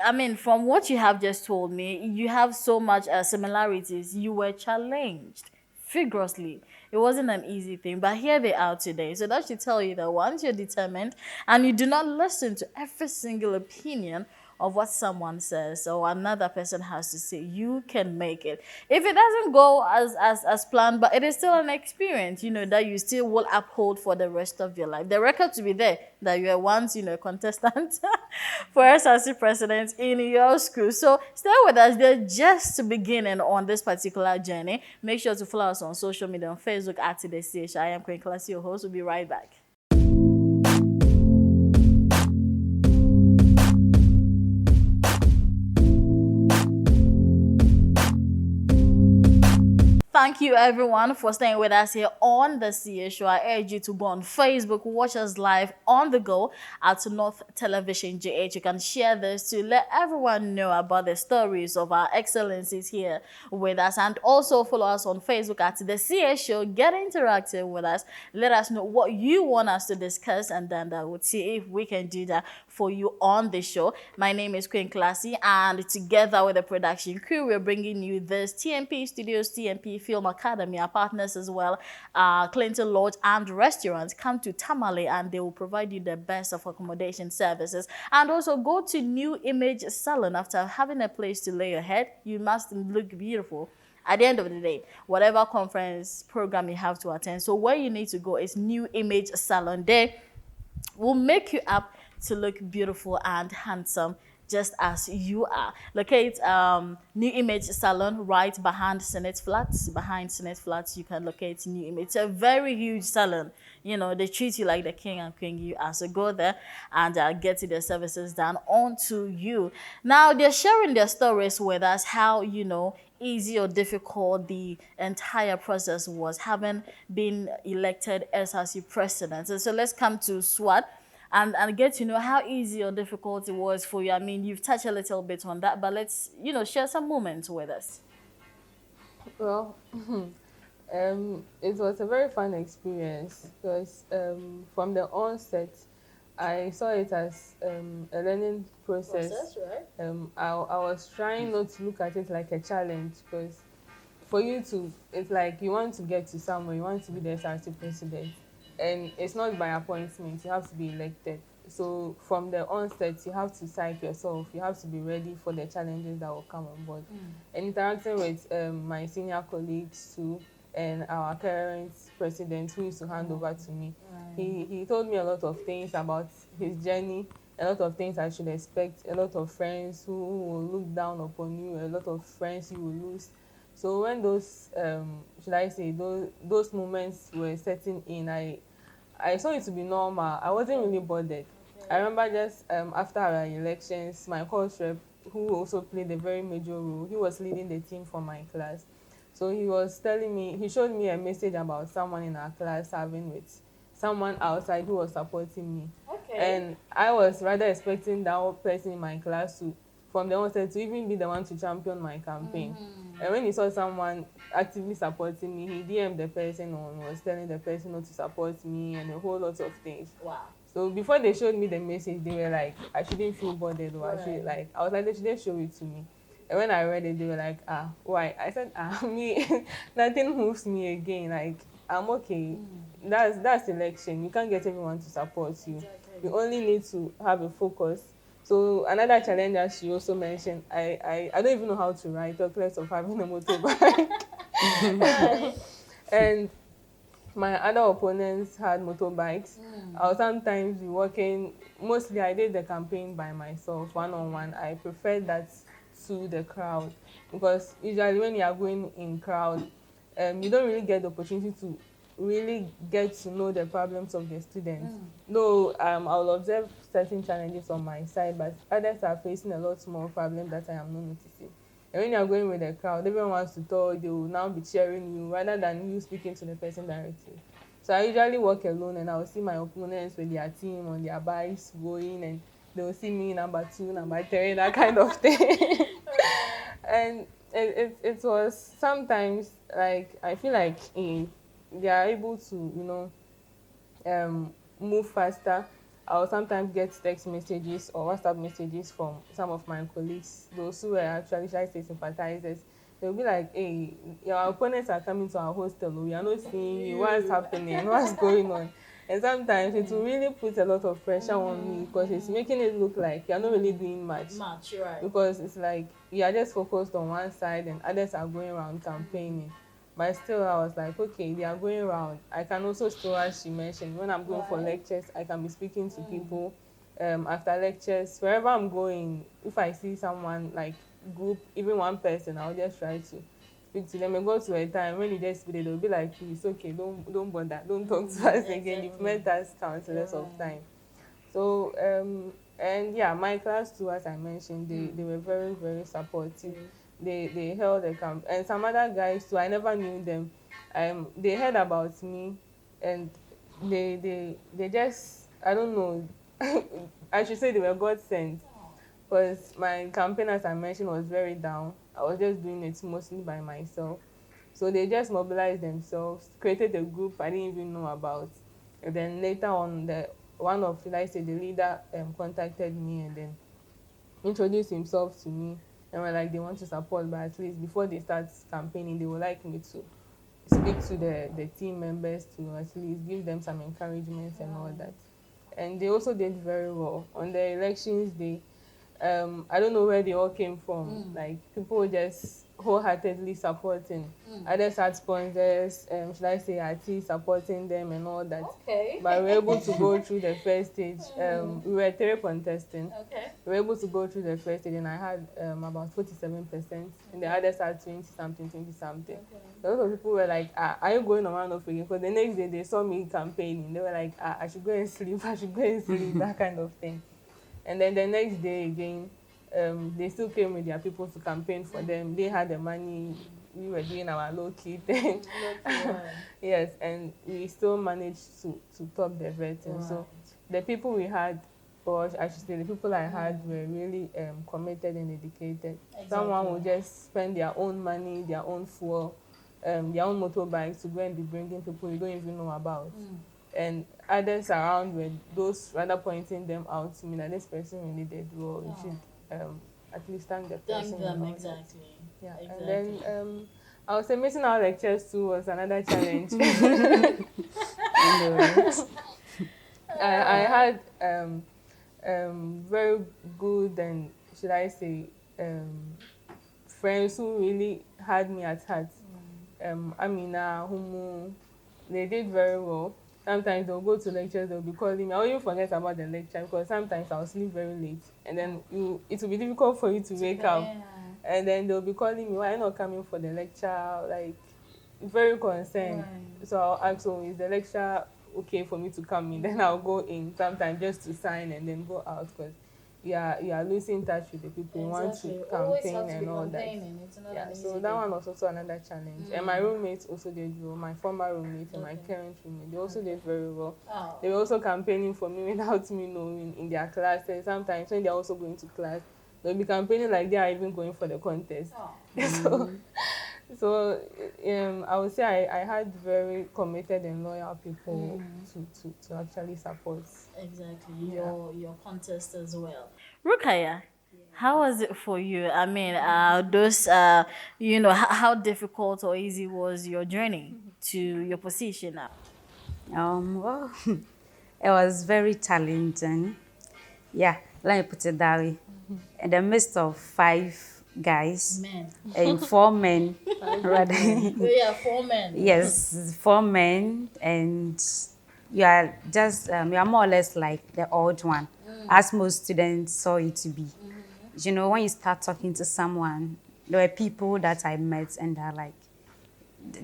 Speaker 1: I mean, from what you have just told me, you have so much similarities. You were challenged vigorously. It wasn't an easy thing, but here they are today. So that should tell you that once you're determined and you do not listen to every single opinion of what someone says or another person has to say, you can make it. If it doesn't go as planned, but it is still an experience, that you still will uphold for the rest of your life. The record to be there that you were once, a contestant for SRC president in your school. So stay with us there just to beginning on this particular journey. Make sure to follow us on social media, on Facebook at the CH. I am Queen Classy, your host. We'll be right back. Thank you everyone for staying with us here on the CA Show. I urge you to go on Facebook, watch us live on the go at North Television GH. You can share this to let everyone know about the stories of our excellencies here with us, and also follow us on Facebook at the CA Show. Get interactive with us. Let us know what you want us to discuss, and then we'll see if we can do that for you on the show. My name is Queen Classy, and together with the production crew, we're bringing you this TMP Studios, TMP Film Academy. Our partners as well, Clinton Lodge and Restaurants. Come to Tamale and they will provide you the best of accommodation services. And also go to New Image Salon. After having a place to lay your head, you must look beautiful. At the end of the day, whatever conference program you have to attend, so where you need to go is New Image Salon. They will make you up to look beautiful and handsome just as you are. Locate New Image Salon right behind Senate Flats. Behind Senate Flats, you can locate New Image. It's a very huge salon. You know, they treat you like the king and queen you are. So go there and get their services done onto you. Now, they're sharing their stories with us, how, you know, easy or difficult the entire process was, having been elected SRC president. So let's come to Swat and get to know how easy or difficult it was for you. I mean, you've touched a little bit on that, but let's, you know, share some moments with us.
Speaker 4: Well, it was a very fun experience because from the onset, I saw it as a learning process.
Speaker 1: Right?
Speaker 4: I was trying not to look at it like a challenge because for you to, it's like you want to get to somewhere, you want to be the SRC president, and it's not by appointment, you have to be elected. So from the onset, you have to psych yourself, you have to be ready for the challenges that will come on board. And interacting with my senior colleagues too, and our current president who used to hand over to me, he told me a lot of things about his journey, a lot of things I should expect, a lot of friends who will look down upon you, a lot of friends you will lose. So when those should I say those moments were setting in, I saw it to be normal. I wasn't really bothered. I remember just after our elections, my course rep, who also played a very major role, he was leading the team for my class. So he was telling me, he showed me a message about someone in our class having with someone outside who was supporting me.
Speaker 1: Okay.
Speaker 4: And I was rather expecting that person in my class to, from the onset, to even be the one to champion my campaign. And when he saw someone actively supporting me, he DM'd the person and was telling the person not to support me and a whole lot of things.
Speaker 1: Wow.
Speaker 4: So before they showed me the message, they were like, I shouldn't feel bothered, or I should, like, I was like, they shouldn't show it to me. And when I read it, they were like, why? I said, me, nothing moves me again. Like, I'm okay. That's election. You can't get everyone to support you. You only need to have a focus. So another challenge, as she also mentioned, I don't even know how to ride, talk less of having a motorbike. And my other opponents had motorbikes. I was sometimes be working, mostly I did the campaign by myself, one-on-one. I preferred that to the crowd because usually when you are going in crowd, you don't really get the opportunity to really get to know the problems of the students. Though I will observe certain challenges on my side, but others are facing a lot more problems that I am not noticing. And when you are going with the crowd, everyone wants to talk, they will now be cheering you rather than you speaking to the person directly. So I usually work alone and I will see my opponents with their team on their bikes going, and they will see me number 2, number 3, that kind of thing. And it was sometimes like, I feel like they are able to, move faster. I will sometimes get text messages or WhatsApp messages from some of my colleagues, those who were actually, should I say, sympathizers. They'll be like, hey, your opponents are coming to our hostel. We are not seeing you. What's happening? What's going on? And sometimes it will really put a lot of pressure on me because it's making it look like you're not really doing much.
Speaker 1: Right.
Speaker 4: Because it's like you are just focused on one side and others are going around campaigning. But still, I was like, okay, they are going around. I can also still, as she mentioned, when I'm going for lectures, I can be speaking to people. After lectures, wherever I'm going, if I see someone, like group, even one person, I'll just try to speak to them and go to a time when you just speak, they'll be like, it's okay, don't bother, don't talk to us again. You've met us countless of time. So, and yeah, my class too, as I mentioned, they were very, very supportive. They held a camp, and some other guys too, I never knew them. They heard about me, and they just, I don't know, I should say they were God sent, because my campaign, as I mentioned, was very down. I was just doing it mostly by myself. So they just mobilized themselves, created a group I didn't even know about. And then later on, one of, like I say, the leader contacted me and then introduced himself to me. And were like, they want to support, but at least before they start campaigning, they would like me to speak to the team members to at least give them some encouragements and all that. And they also did very well. On the elections day, I don't know where they all came from. Like, people just wholeheartedly supporting. Others had sponsors, should I say artists supporting them and all that.
Speaker 1: Okay.
Speaker 4: But we were able to go through the first stage. We were three contesting.
Speaker 1: Okay.
Speaker 4: We were able to go through the first stage and I had about 47% and the others had 20-something, 20-something. A lot of people were like, are you going on one off again? Because the next day they saw me campaigning. They were like, I should go and sleep, I should go and sleep, that kind of thing. And then the next day again, they still came with their people to campaign for them. They had the money. We were doing our low-key thing. Yes, and we still managed to top the vetting. Right. So the people we had, or I should say the people I had were really committed and dedicated. Exactly. Someone would just spend their own money, their own fuel, their own motorbikes to go and be bringing people you don't even know about. And others around were those rather pointing them out to me that this person really did well. You should at least thank the person.
Speaker 1: Thank them, exactly.
Speaker 4: Yeah,
Speaker 1: exactly.
Speaker 4: And then I would say missing our lectures too was another challenge. I had very good and should I say friends who really had me at heart. Amina, Humu, they did very well. Sometimes they'll go to lectures, they'll be calling me. I'll even forget about the lecture because sometimes I'll sleep very late. And then it will be difficult for you to wake up. And then they'll be calling me, why are you not coming for the lecture? Like, very concerned. Right. So I'll ask, oh, is the lecture okay for me to come in? Then I'll go in sometimes just to sign and then go out because you are losing touch with the people you want to campaign and all that. Yeah, so that one was also another challenge. And my roommates also did well. My former roommate and my current roommate, they also did very well. Oh. They were also campaigning for me without me knowing in their classes. Sometimes when they're also going to class, they'll be campaigning like they are even going for the contest. Oh. So I would say I had very committed and loyal people to actually support.
Speaker 1: Exactly, your contest as well. Rukaya, how was it for you? I mean, how difficult or easy was your journey to your position now?
Speaker 3: Well, it was very challenging. Yeah, let me put it that way. In the midst of 5 guys and 4 men, rather.
Speaker 1: Yeah, 4 men.
Speaker 3: Yes, 4 men, and you are just you are more or less like the odd one, as most students saw you to be. You know, when you start talking to someone, there were people that I met and they're like,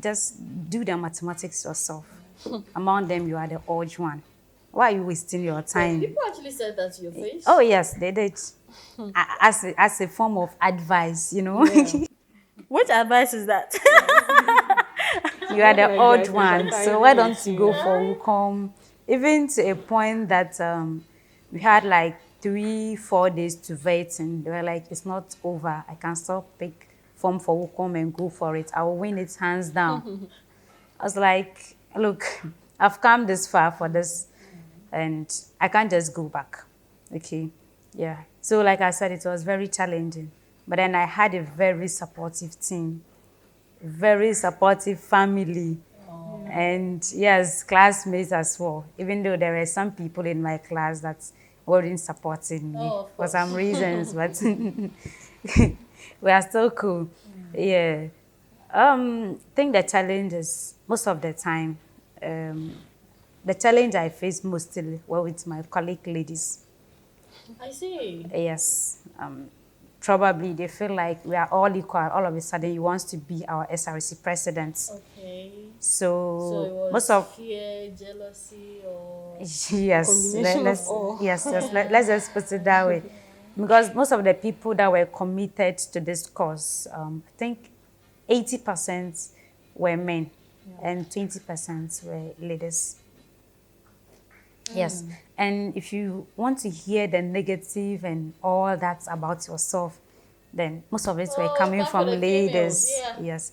Speaker 3: just do the mathematics yourself. Among them, you are the odd one. Why are you wasting your time?
Speaker 1: People actually said that to your face?
Speaker 3: Oh, yes, they did. As a form of advice, you know.
Speaker 1: Yeah. Which advice is that?
Speaker 3: You are the odd one, so why don't you go for WUCOM? Even to a point that we had like 3-4 days to vet, and they were like, it's not over. I can still pick form for WUCOM and go for it. I will win it hands down. I was like, look, I've come this far for this, and I can't just go back. Okay, yeah. So like I said, it was very challenging. But then I had a very supportive team, very supportive family, and yes, classmates as well. Even though there were some people in my class that weren't supporting me for some reasons, but we are still cool. Yeah. I think the challenge is most of the time, the challenge I face mostly were with my colleague ladies.
Speaker 1: I see.
Speaker 3: Yes. Probably they feel like we are all equal. All of a sudden, you want to be our SRC president.
Speaker 1: Okay.
Speaker 3: So
Speaker 1: it was
Speaker 3: most of
Speaker 1: fear, jealousy, or
Speaker 3: yes, let's just put it that way, because most of the people that were committed to this cause, I think 80% were men, and 20% were ladies. Yes, and if you want to hear the negative and all that about yourself, then most of it were coming from ladies. Yes,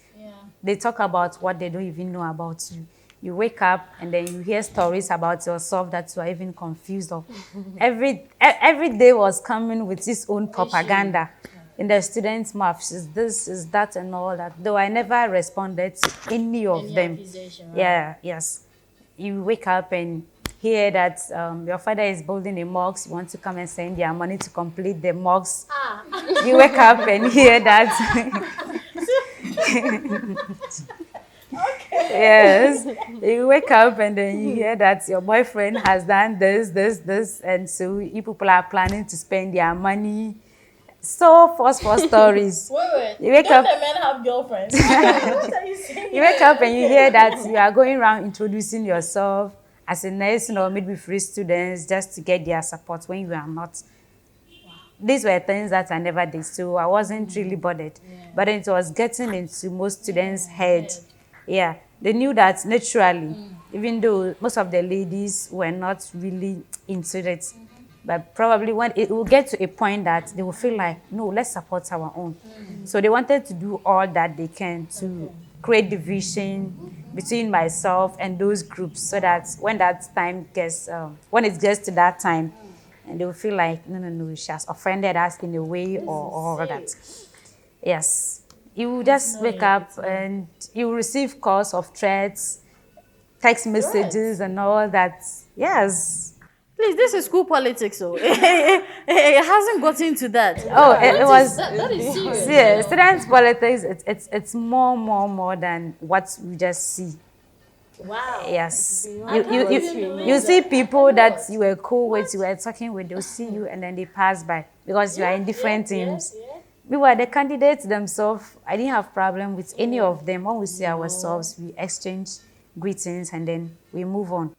Speaker 3: they talk about what they don't even know about you. You wake up and then you hear stories about yourself that you are even confused of. Every day was coming with its own propaganda in the students' mouths. Is this, is that, and all that. Though I never responded to any of them.
Speaker 1: Right?
Speaker 3: Yeah, yes. You wake up and hear that your father is building a mosque, you want to come and send their money to complete the mosque. You wake up and hear that Yes, you wake up and then you hear that your boyfriend has done this, and so you people are planning to spend their money. So for stories.
Speaker 1: Wait.
Speaker 3: You wake
Speaker 1: Don't
Speaker 3: up.
Speaker 1: the men have girlfriends? What are you saying?
Speaker 3: You wake up and you hear that you are going around introducing yourself as a nurse or maybe free students just to get their support when you are not. These were things that I never did, so I wasn't really bothered. But then it was getting into most students' head. Yeah, they knew that naturally, even though most of the ladies were not really into it, but probably when it will get to a point that they will feel like, no, let's support our own. So they wanted to do all that they can to create division between myself and those groups, so that when that time gets, when it gets to that time, and they will feel like, no, she has offended us in a way or all that. Yes. You just wake up and you receive calls of threats, text messages and all that. Yes.
Speaker 1: Please, this is school politics, so it hasn't gotten to that.
Speaker 3: Oh, it was.
Speaker 1: That is serious.
Speaker 3: Yeah, students' politics, it's more than what we just see.
Speaker 1: Wow.
Speaker 3: Yes.
Speaker 1: can't even believe
Speaker 3: You see people that you were cool with, you were talking with, they'll see you and then they pass by because you are in different teams. We were the candidates themselves. I didn't have problem with any of them. When we see ourselves, we exchange greetings and then we move on.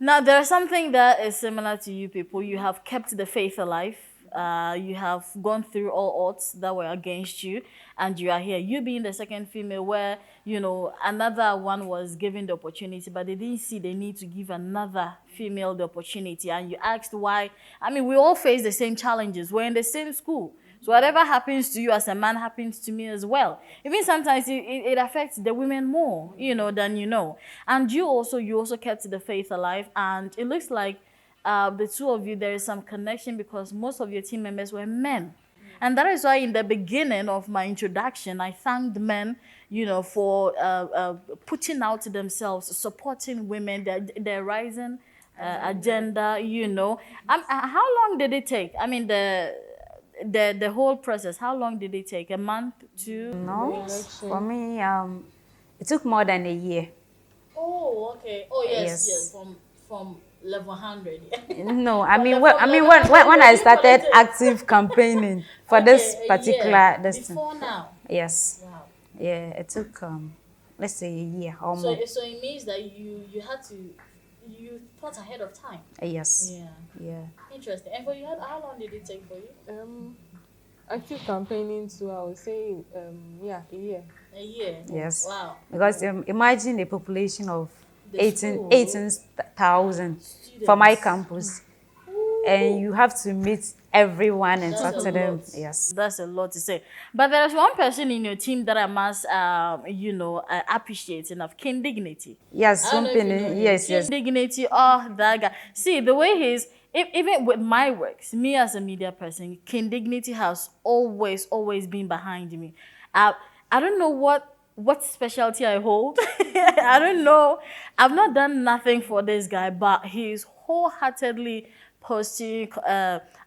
Speaker 1: Now, there's something that is similar to you people. You have kept the faith alive. You have gone through all odds that were against you, and you are here. You being the second female where, another one was given the opportunity, but they didn't see the need to give another female the opportunity. And you asked why. I mean, we all face the same challenges. We're in the same school. So whatever happens to you as a man happens to me as well. Even sometimes it affects the women more, than you know. And you also kept the faith alive. And it looks like the two of you, there is some connection because most of your team members were men. And that is why in the beginning of my introduction, I thanked men, for putting out themselves, supporting women, their rising agenda, How long did it take? I mean, the whole process, how long did it take? A month, 2?
Speaker 3: No, for me, it took more than a year.
Speaker 1: Oh, okay. Oh, yes.
Speaker 3: Yes.
Speaker 1: From level 100.
Speaker 3: No, when I started active campaigning for this particular distance.
Speaker 1: Before now.
Speaker 3: Yes.
Speaker 1: Wow.
Speaker 3: Yeah, it took let's say a year or more.
Speaker 1: So it means that you thought ahead of time.
Speaker 3: Yes. Yeah.
Speaker 1: Interesting. And for you, how long did it take for you?
Speaker 4: Active campaigning too, I would say, a year.
Speaker 1: A year.
Speaker 3: Yes.
Speaker 1: Wow.
Speaker 3: Because imagine a population of
Speaker 1: The
Speaker 3: 18,000 for my campus. And you have to meet everyone and talk to them. Yes.
Speaker 1: That's a lot to say. But there's one person in your team that I must, appreciate enough. King Dignity.
Speaker 3: Yes,
Speaker 1: I don't know if you know him.
Speaker 3: yes.
Speaker 1: King Dignity, that guy. See, the way he's, even with my works, me as a media person, King Dignity has always been behind me. I don't know what specialty I hold. I don't know. I've not done nothing for this guy, but he's wholeheartedly posting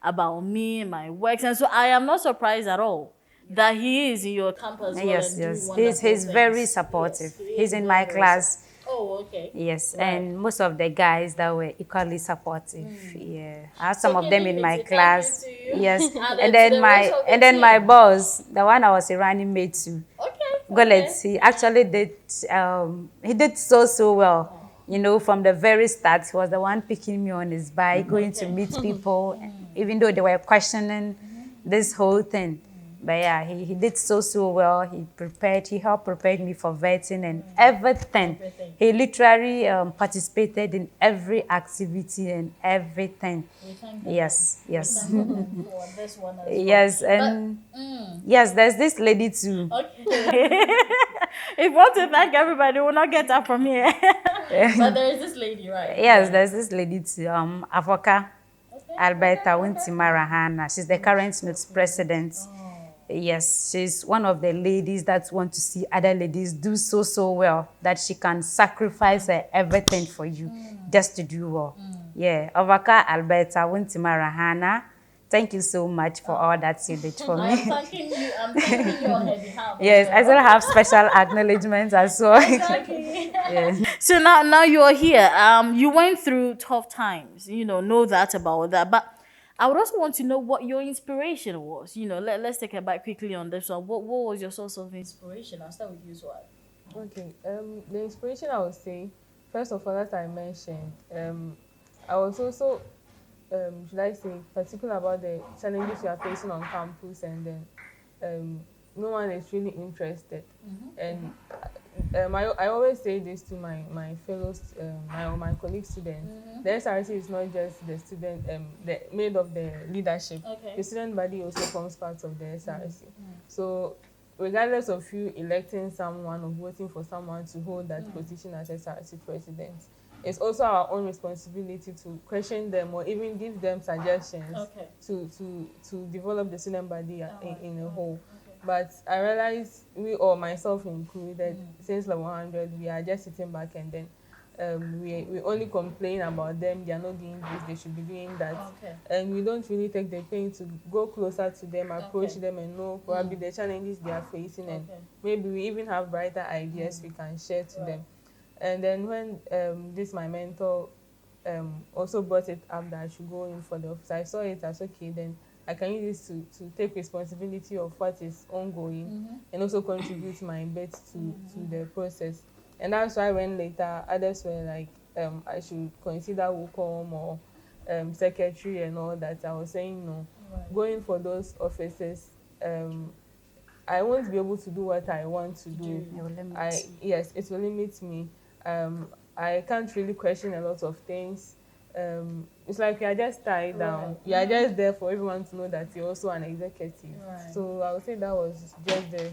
Speaker 1: about me and my works. And so I am not surprised at all that he is in your campus.
Speaker 3: Yes. He's very supportive.
Speaker 1: Yes,
Speaker 3: he's in my class.
Speaker 1: Oh, okay.
Speaker 3: Yes,
Speaker 1: Right.
Speaker 3: and most of the guys that were equally supportive. Yeah, I have some
Speaker 1: So
Speaker 3: of them in my
Speaker 1: thank
Speaker 3: class.
Speaker 1: you to you.
Speaker 3: Yes,
Speaker 1: And
Speaker 3: and
Speaker 1: to
Speaker 3: then
Speaker 1: the rest of the
Speaker 3: then my
Speaker 1: team.
Speaker 3: boss, the one I was a running mate to,
Speaker 1: Okay.
Speaker 3: Golet, he actually did. He did so well. From the very start, he was the one picking me on his bike, going to meet people, even though they were questioning this whole thing. But yeah, he did so well. He helped prepare me for vetting and everything. He literally participated in every activity and everything.
Speaker 1: We thank God.
Speaker 3: Yes.
Speaker 1: We thank God for this one as well.
Speaker 3: Yes, and yes, there's this lady too.
Speaker 1: Okay. If you want to thank everybody, we'll not get up from here. But there is this lady, right?
Speaker 3: Yes, there's this lady too, Avoka
Speaker 1: Okay.
Speaker 3: Alberta Wintimarahana. She's the current NUTS president. Yes, she's one of the ladies that want to see other ladies do so well that she can sacrifice everything for you just to do well. Yeah, Ovaka Alberta Wintimarahana Thank you so much for all that you did for
Speaker 1: I'm
Speaker 3: me.
Speaker 1: thanking you. I'm thanking you on her behalf.
Speaker 3: Yes, I still have special acknowledgements as well.
Speaker 1: Exactly.
Speaker 3: Yes.
Speaker 1: So now you are here. You went through tough times. Know that about that. But I would also want to know what your inspiration was. Let's take a back quickly on this one. What was your source of inspiration? I'll start with you, Swag.
Speaker 4: Okay. The inspiration I would say, first of all, as I mentioned, I was also should I say, particular about the challenges we are facing on campus, and then no one is really interested. And I always say this to my fellows, my colleague students. The SRC is not just the student, the made of the leadership.
Speaker 1: Okay.
Speaker 4: The student body also forms part of the SRC. So regardless of you electing someone or voting for someone to hold that position as SRC president, it's also our own responsibility to question them or even give them suggestions to develop the student body in a whole. But I realize we, or myself included, since level 100, we are just sitting back, and then we only complain about them. They are not doing this, they should be doing that. And we don't really take the pain to go closer to them, approach them, and know probably the challenges they are facing. And maybe we even have brighter ideas we can share to them. And then when this my mentor also brought it up that I should go in for the office, I saw it as okay, then I can use this to take responsibility of what is ongoing and also contribute my bit to the process. And that's why when later others were like, I should consider WUCOM or secretary and all that, I was saying no. Going for those offices, I won't be able to do what I want to do. Yes, it will limit me. I can't really question a lot of things. It's like you are just tied down. You are just there for everyone to know that you're also an executive. So I would say that was just the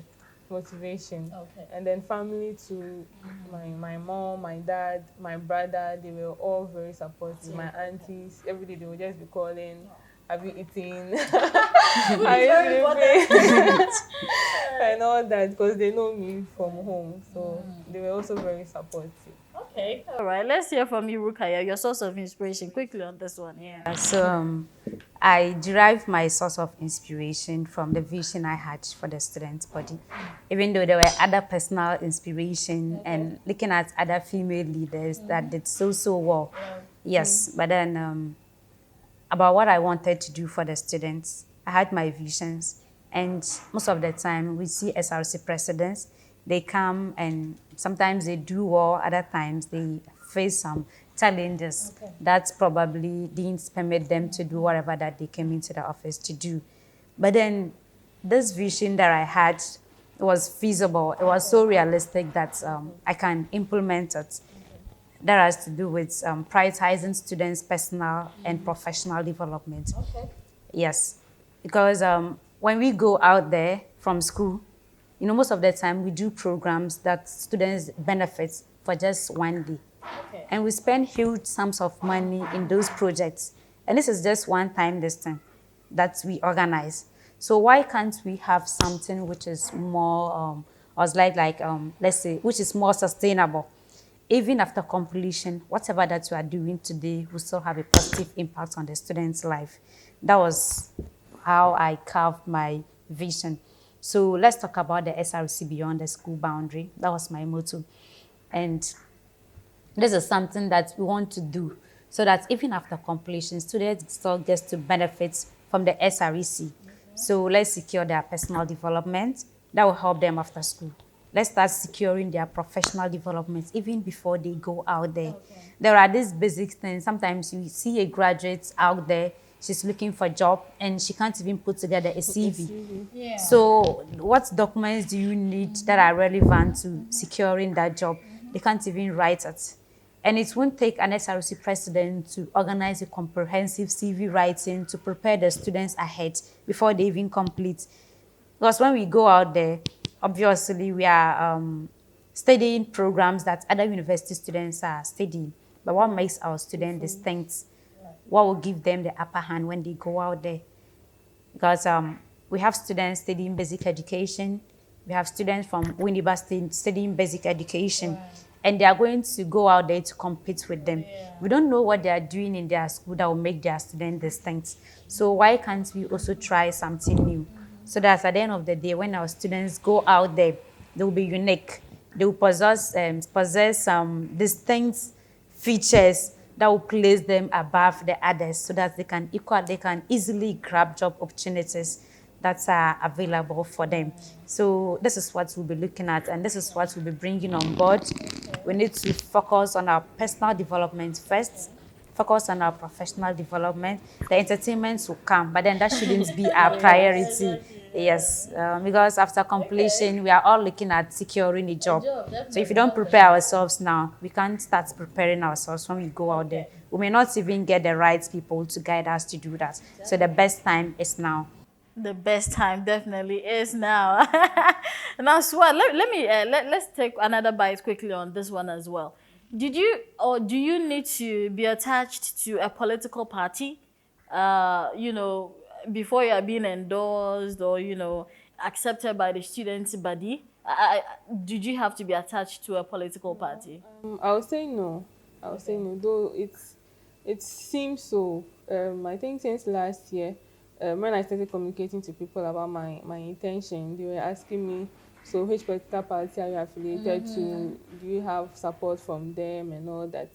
Speaker 4: motivation. And then family too. My mom, my dad, my brother, they were all very supportive. My aunties, every day they would just be calling, have you eaten? Are you sleeping? And all that, because they know me from home. So they were also very supportive.
Speaker 1: Okay. All right. Let's hear from you, Rukaya, your source of inspiration. Quickly on this one. Yeah.
Speaker 3: So I derived my source of inspiration from the vision I had for the student body. Even though there were other personal inspiration and looking at other female leaders that did so well. Yes, but then about what I wanted to do for the students, I had my visions. And most of the time, we see SRC presidents, they come and sometimes they do well, other times they face some challenges that probably didn't permit them to do whatever that they came into the office to do. But then this vision that I had was feasible. It was so realistic that I can implement it. That has to do with prioritizing students' personal and professional development. Yes, because when we go out there from school, most of the time we do programs that students benefit for just one day. And we spend huge sums of money in those projects. And this is just one time this time that we organize. So why can't we have something which is more, let's say, which is more sustainable? Even after completion, whatever that you are doing today will still have a positive impact on the student's life. That was how I carved my vision. So let's talk about the SRC beyond the school boundary. That was my motto. And this is something that we want to do so that even after completion, students still get to benefit from the SREC. So let's secure their personal development. That will help them after school. Let's start securing their professional development even before they go out there. There are these basic things. Sometimes you see a graduate out there, she's looking for a job and she can't even put together a CV. So what documents do you need that are relevant to securing that job? They can't even write it. And it won't take an SRC president to organize a comprehensive CV writing to prepare the students ahead before they even complete. Because when we go out there, obviously we are studying programs that other university students are studying. But what makes our students distinct? What will give them the upper hand when they go out there? Because we have students studying basic education. We have students from Winneba studying basic education. and they are going to go out there to compete with them. We don't know what they are doing in their school that will make their students distinct. So why can't we also try something new? So that at the end of the day, when our students go out there, they will be unique. They will possess some distinct features that will place them above the others, so that they can easily grab job opportunities that are available for them. So this is what we'll be looking at, and this is what we'll be bringing on board. We need to focus on our personal development first, focus on our professional development. The entertainment will come, but then that shouldn't be our priority. Yes, because after completion, we are all looking at securing a job. So if we don't prepare ourselves now, we can't start preparing ourselves when we go out there. We may not even get the right people to guide us to do that. So the best time is now.
Speaker 1: The best time definitely is now. Now, Swat, let's take another bite quickly on this one as well. Did you or do you need to be attached to a political party, before you are being endorsed or accepted by the students' body? Did you have to be attached to a political party?
Speaker 4: I would say no. I would say no, though it seems so. I think since last year, when I started communicating to people about my intention, they were asking me, so which political party are you affiliated to? Do you have support from them and all that?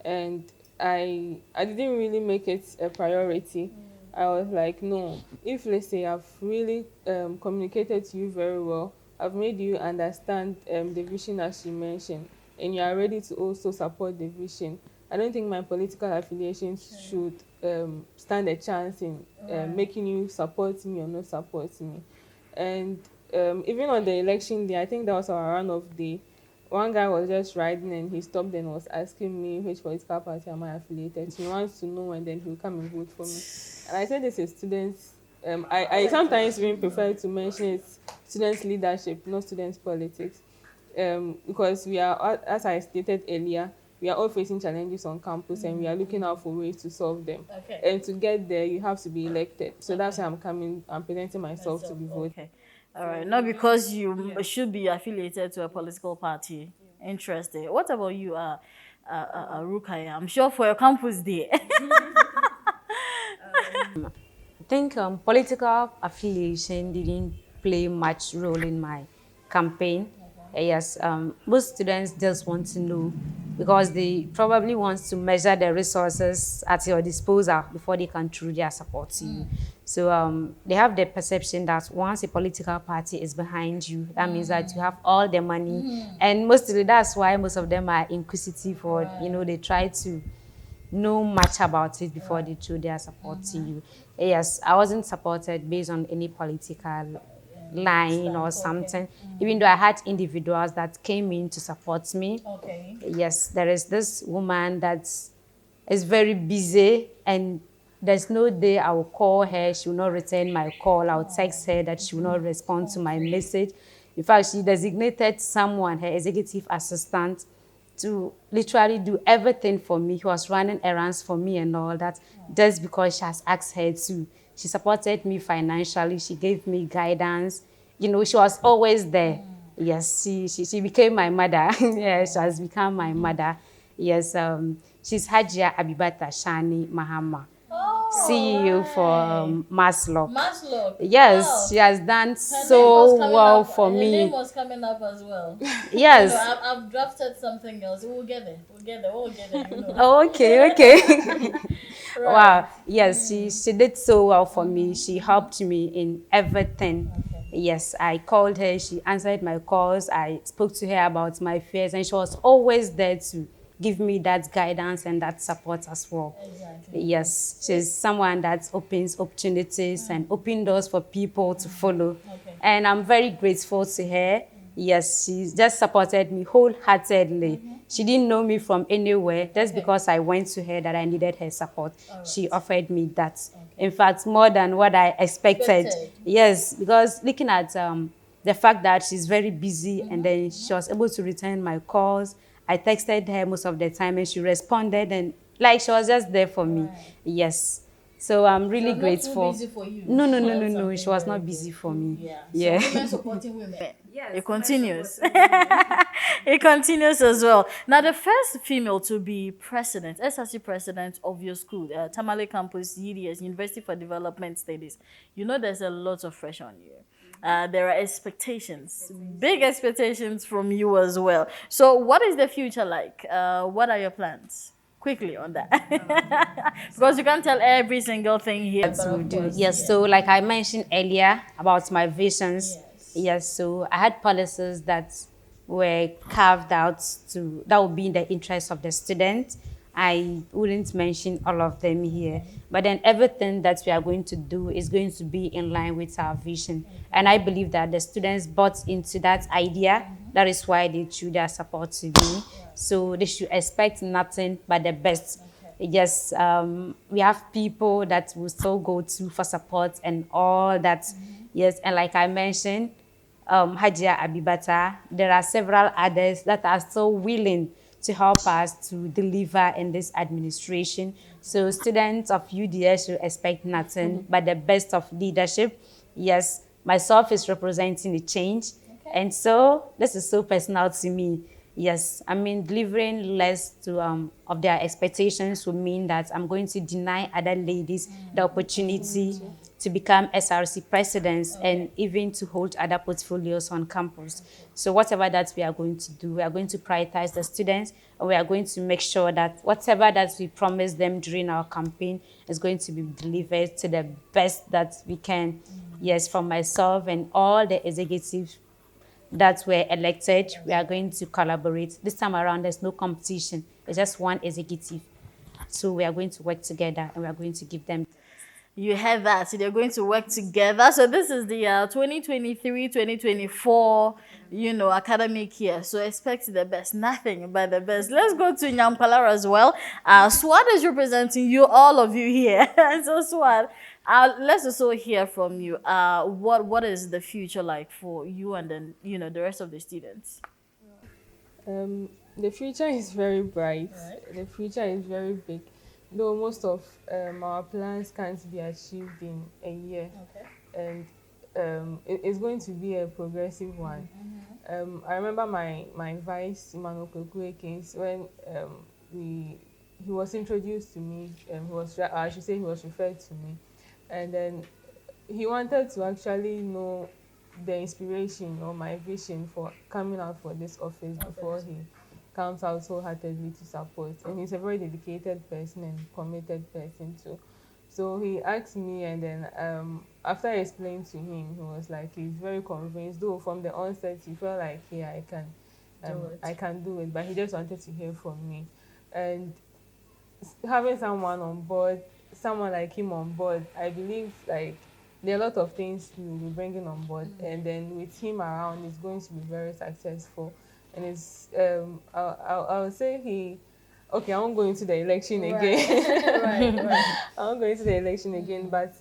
Speaker 4: And I didn't really make it a priority. I was like, no, if let's say I've really communicated to you very well, I've made you understand the vision as you mentioned, and you are ready to also support the vision, I don't think my political affiliations should stand a chance in making you support me or not support me. And even on the election day, I think that was our run-off day, one guy was just riding and he stopped and was asking me which political party am I affiliated to. He wants to know and then he'll come and vote for me. And I said this is students. I sometimes even prefer to mention it students leadership, not students politics, because we are, as I stated earlier, we are all facing challenges on campus and we are looking out for ways to solve them. Okay. And to get there, you have to be elected. So that's why I'm presenting myself to be voted.
Speaker 1: Okay. All right. Not because you should be affiliated to a political party. Interesting. What about you, Rukaya? I'm sure for your campus day.
Speaker 3: I think political affiliation didn't play much role in my campaign. Yes, most students just want to know because they probably want to measure the resources at your disposal before they can throw their support to you. So they have the perception that once a political party is behind you, that means that you have all the money. And mostly that's why most of them are inquisitive or, they try to know much about it before they throw their support to you. Yes, I wasn't supported based on any political line or something, even though I had individuals that came in to support me. Okay. Yes, there is this woman that is very busy and there's no day I will call her, she will not return my call. I will text her that she will not respond to my message. In fact, she designated someone, her executive assistant, to literally do everything for me. He was running errands for me and all that, just because she has asked her to. She supported me financially. She gave me guidance. She was always there. Yes, she became my mother. Yes, she has become my mother. Yes, she's Hajia Abibata Shani Mahama, CEO for Maslow. Maslow. Yes, wow. She has done so well for me.
Speaker 1: Her name was coming up as well.
Speaker 3: Yes.
Speaker 1: I've drafted something else. We'll get there.
Speaker 3: Oh, okay. Right. Wow. Yes, she did so well for me. She helped me in everything. Okay. Yes, I called her. She answered my calls. I spoke to her about my fears, and she was always there to give me that guidance and that support as well. Exactly. Yes, she's someone that opens opportunities and open doors for people to follow. Okay. And I'm very grateful to her. Yes, she just supported me wholeheartedly. She didn't know me from anywhere, just because I went to her that I needed her support. Right. She offered me that. Okay. In fact, more than what I expected. Yes, because looking at the fact that she's very busy and then she was able to return my calls. I texted her most of the time and she responded and she was just there for me. Right. Yes. So I'm really grateful.
Speaker 1: Not too busy for you.
Speaker 3: No. She was not busy for me.
Speaker 1: Yeah. So women supporting women.
Speaker 3: Yes.
Speaker 1: it continues. It continues as well. Now, the first female to be president, SRC president of your school, Tamale Campus, UDS, University for Development Studies, you know there's a lot of pressure on you. There are expectations, big expectations from you as well. So, what is the future like? What are your plans? Quickly on that, because you can't tell every single thing here.
Speaker 3: To do. Yes, so like I mentioned earlier about my visions, yes, so I had policies that were carved out to that would be in the interest of the student. I wouldn't mention all of them here, but then everything that we are going to do is going to be in line with our vision. And I believe that the students bought into that idea. That is why they threw their support to me. So they should expect nothing but the best. Yes, we have people that will still go to for support and all that. Yes, and like I mentioned, Hajia Abibata, there are several others that are still willing to help us to deliver in this administration. So students of UDS should expect nothing but the best of leadership. Yes, myself is representing the change. And so this is so personal to me. Yes, I mean, delivering less to of their expectations would mean that I'm going to deny other ladies the opportunity to become SRC presidents and even to hold other portfolios on campus. So whatever that we are going to do, we are going to prioritize the students, and we are going to make sure that whatever that we promise them during our campaign is going to be delivered to the best that we can. Yes, from myself and all the executives that were elected, we are going to collaborate. This time around, there's no competition. It's just one executive. So we are going to work together and we are going to give them.
Speaker 1: You heard that. So they're going to work together. So this is the 2023-2024, academic year. So expect the best. Nothing but the best. Let's go to Nyampalar as well. Swad is representing you, all of you here. So Swad, let's also hear from you. What is the future like for you and then, the rest of the students?
Speaker 4: The future is very bright. Right. The future is very big. Though most of our plans can't be achieved in a year, and it's going to be a progressive one. I remember my vice, Emmanuel Kwekwe, when he was introduced to me, I should say he was referred to me, and then he wanted to actually know the inspiration or my vision for coming out for this office before he comes out wholeheartedly to support. And he's a very dedicated person and committed person too. So he asked me, and then after I explained to him, he was like, he's very convinced. Though from the onset, he felt like, yeah, I can do it. But he just wanted to hear from me. And having someone on board, someone like him on board, I believe like there are a lot of things he will be bringing on board. And then with him around, it's going to be very successful. And it's I'll say I won't go into the election again. Right. I won't go into the election again, but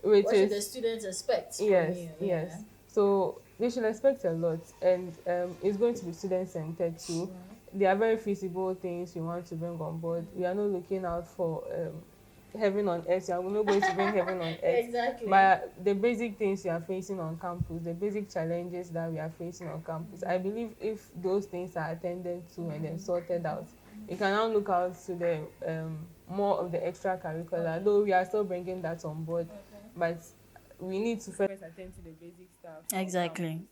Speaker 1: what should the students expect?
Speaker 4: Yes. So they should expect a lot, and it's going to be student centered too. There are very feasible things we want to bring on board. We are not looking out for heaven on earth. We are not going to bring heaven on earth.
Speaker 1: Exactly.
Speaker 4: But the basic things we are facing on campus, the basic challenges that we are facing on campus, I believe if those things are attended to and then sorted out, we can now look out to the more of the extracurricular, though we are still bringing that on board, but we need to first attend to the basic stuff.
Speaker 1: Exactly.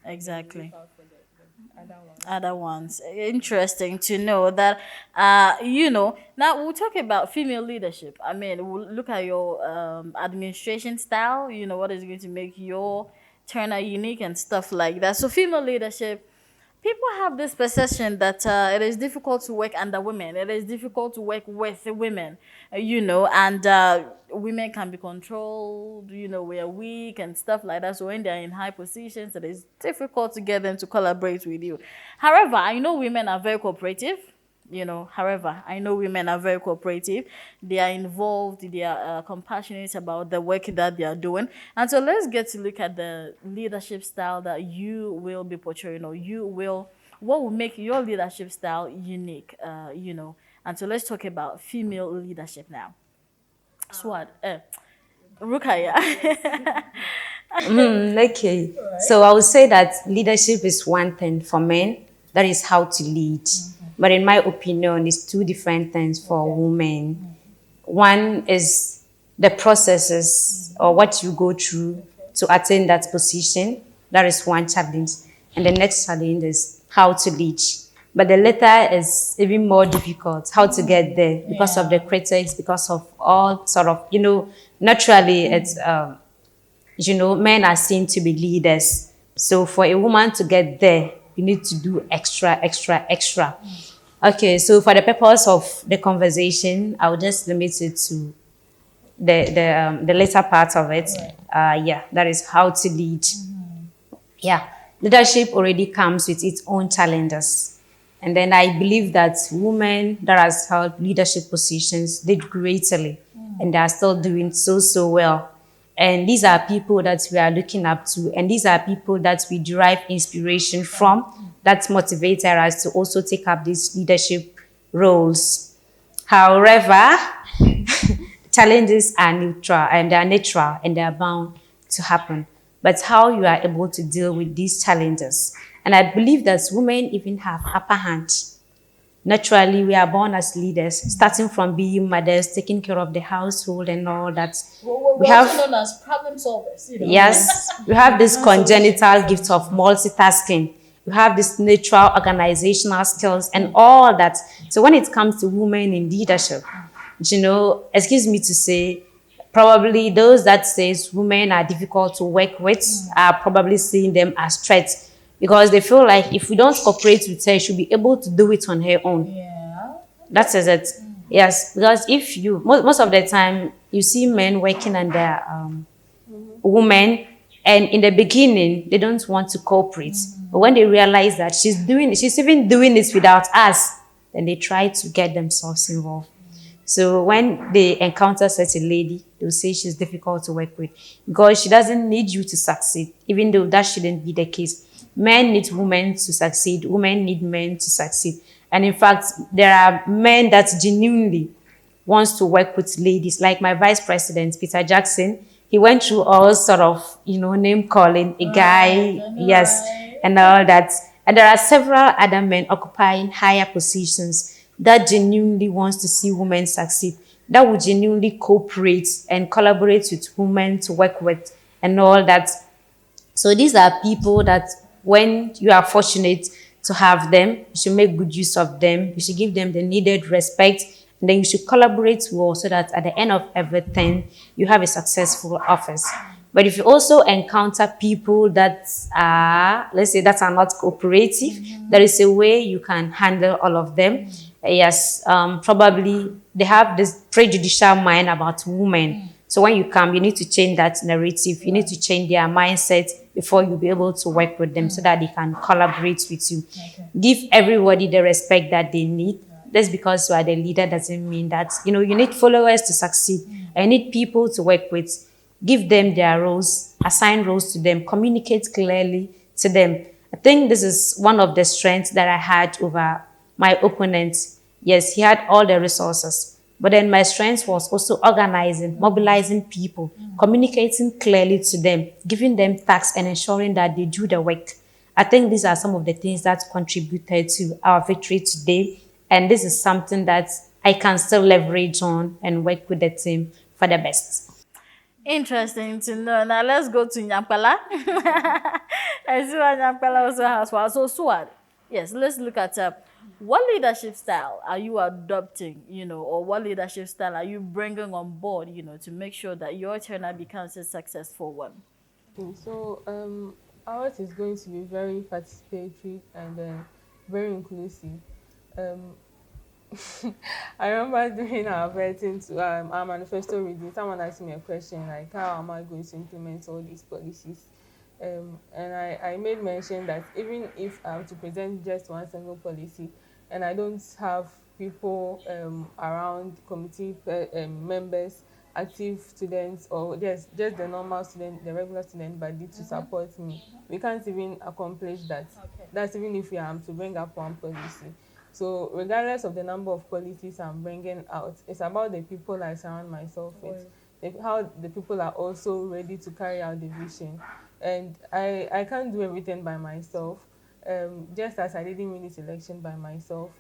Speaker 1: Other ones. Interesting to know that, now we'll talk about female leadership. I mean, we'll look at your administration style, what is going to make your turner unique and stuff like that. So female leadership, people have this perception that it is difficult to work under women. It is difficult to work with women, and women can be controlled, we are weak and stuff like that. So when they're in high positions, it is difficult to get them to collaborate with you. However, I know women are very cooperative. They are involved, they are compassionate about the work that they are doing. And so let's get to look at the leadership style that you will be portraying, or what will make your leadership style unique, And so let's talk about female leadership now. Swad, Rukaya.
Speaker 3: Okay. So I would say that leadership is one thing for men, that is how to lead. But in my opinion, it's two different things for women. One is the processes or what you go through to attain that position. That is one challenge. And the next challenge is how to lead. But the latter is even more difficult, how to get there because of the critics, because of all sort of, naturally it's, men are seen to be leaders. So for a woman to get there, you need to do extra, extra, extra. Okay, so for the purpose of the conversation, I'll just limit it to the later part of it. Yeah, that is how to lead. Yeah, leadership already comes with its own challenges. And then I believe that women that has held leadership positions did greatly and they are still doing so well. And these are people that we are looking up to, and these are people that we derive inspiration from, that motivate us to also take up these leadership roles. However, challenges are neutral and they are natural and they are bound to happen. But how you are able to deal with these challenges. And I believe that women even have upper hand. Naturally, we are born as leaders, starting from being mothers, taking care of the household and all that.
Speaker 1: We're also known as problem solvers.
Speaker 3: Yes, we have this congenital gift of multitasking. We have this natural organizational skills and all that. So when it comes to women in leadership, excuse me to say, probably those that says women are difficult to work with are probably seeing them as threats because they feel like if we don't cooperate with her, she'll be able to do it on her own.
Speaker 1: Yeah.
Speaker 3: That is it. Yes, because if you, most of the time, you see men working under women, and in the beginning, they don't want to cooperate. But when they realize that she's even doing this without us, then they try to get themselves involved. So when they encounter such a lady, they'll say she's difficult to work with because she doesn't need you to succeed, even though that shouldn't be the case. Men need women to succeed. Women need men to succeed. And in fact, there are men that genuinely wants to work with ladies, like my vice president, Peter Jackson. He went through all sort of, name calling, a guy, yes, and all that. And there are several other men occupying higher positions that genuinely wants to see women succeed, that would genuinely cooperate and collaborate with women to work with and all that. So these are people that when you are fortunate to have them, you should make good use of them. You should give them the needed respect. And then you should collaborate well so that at the end of everything, you have a successful office. But if you also encounter people that are, let's say, that are not cooperative, there is a way you can handle all of them. Yes, probably they have this prejudicial mind about women. So when you come, you need to change that narrative. You need to change their mindset before you'll be able to work with them so that they can collaborate with you. Give everybody the respect that they need. Just because you are the leader doesn't mean that, you need followers to succeed. I need people to work with. Give them their roles, assign roles to them, communicate clearly to them. I think this is one of the strengths that I had over my opponent. Yes, he had all the resources. But then my strength was also organizing, mobilizing people, communicating clearly to them, giving them tasks and ensuring that they do the work. I think these are some of the things that contributed to our victory today. And this is something that I can still leverage on and work with the team for the best.
Speaker 1: Interesting to know. Now let's go to Nyampala. I see what Nyampala also has for us. So Swad, yes, let's look at what leadership style are you adopting, or what leadership style are you bringing on board, to make sure that your turnout becomes a successful one?
Speaker 4: So ours is going to be very participatory and very inclusive. I remember during our vetting to our manifesto reading, someone asked me a question like, how am I going to implement all these policies? And I made mention that even if I'm to present just one single policy and I don't have people around committee members, active students, or just the normal student, the regular student body to support me, we can't even accomplish that. Okay. That's even if we are to bring up one policy. So regardless of the number of policies I'm bringing out, it's about the people I surround myself with, how the people are also ready to carry out the vision. and I can't do everything by myself. Just as I didn't win this election by myself,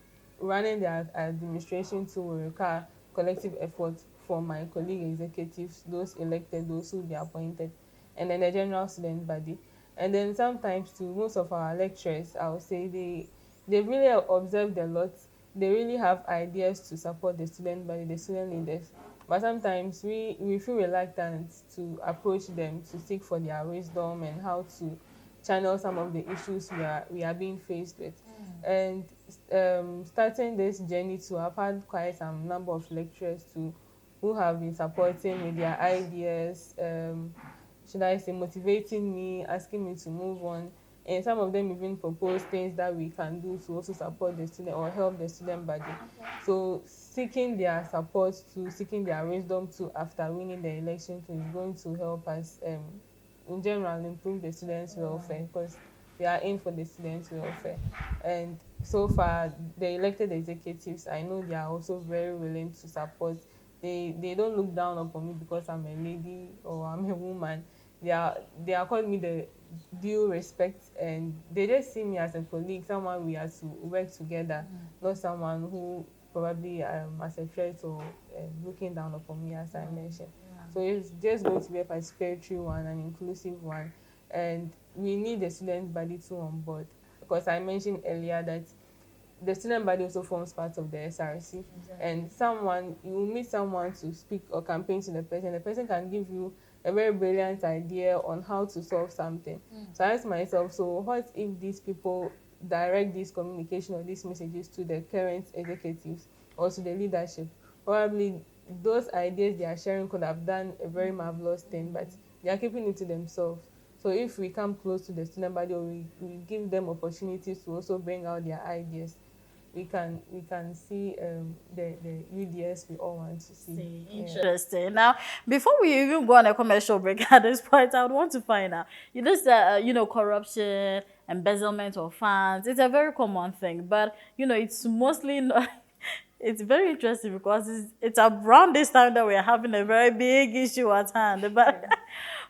Speaker 4: running the administration too will require collective effort from my colleague executives, those elected, those who be appointed, and then the general student body. And then sometimes too, most of our lecturers, I would say they really observed a lot. They really have ideas to support the student body, the student leaders. But sometimes we feel reluctant to approach them to seek for their wisdom and how to channel some of the issues we are being faced with. And starting this journey too, I've had quite some number of lecturers too who have been supporting with their ideas, should I say, motivating me, asking me to move on. And some of them even propose things that we can do to also support the student or help the student body. So seeking their support to, seeking their wisdom to after winning the election to is going to help us in general improve the students' welfare, because we are in for the students' welfare. And so far, the elected executives, I know they are also very willing to support. They don't look down upon me because I'm a lady or I'm a woman. They are calling me the due respect, and they just see me as a colleague, someone we have to work together, not someone who probably as a threat or looking down upon me, as I mentioned. So it's just going to be a participatory one, an inclusive one, and we need the student body too on board, because I mentioned earlier that the student body also forms part of the SRC. And someone, you will meet someone to speak or campaign to the person can give you a very brilliant idea on how to solve something. So I asked myself, so what if these people direct this communication or these messages to the current executives or to the leadership? Probably those ideas they are sharing could have done a very marvelous thing, but they are keeping it to themselves. So if we come close to the student body, or we give them opportunities to also bring out their ideas, we can see the UDS we all want to see.
Speaker 1: Interesting. Now, before we even go on a commercial break at this point, I would want to find out, corruption, embezzlement of funds. It's a very common thing, but it's mostly not. It's very interesting because it's around this time that we're having a very big issue at hand. But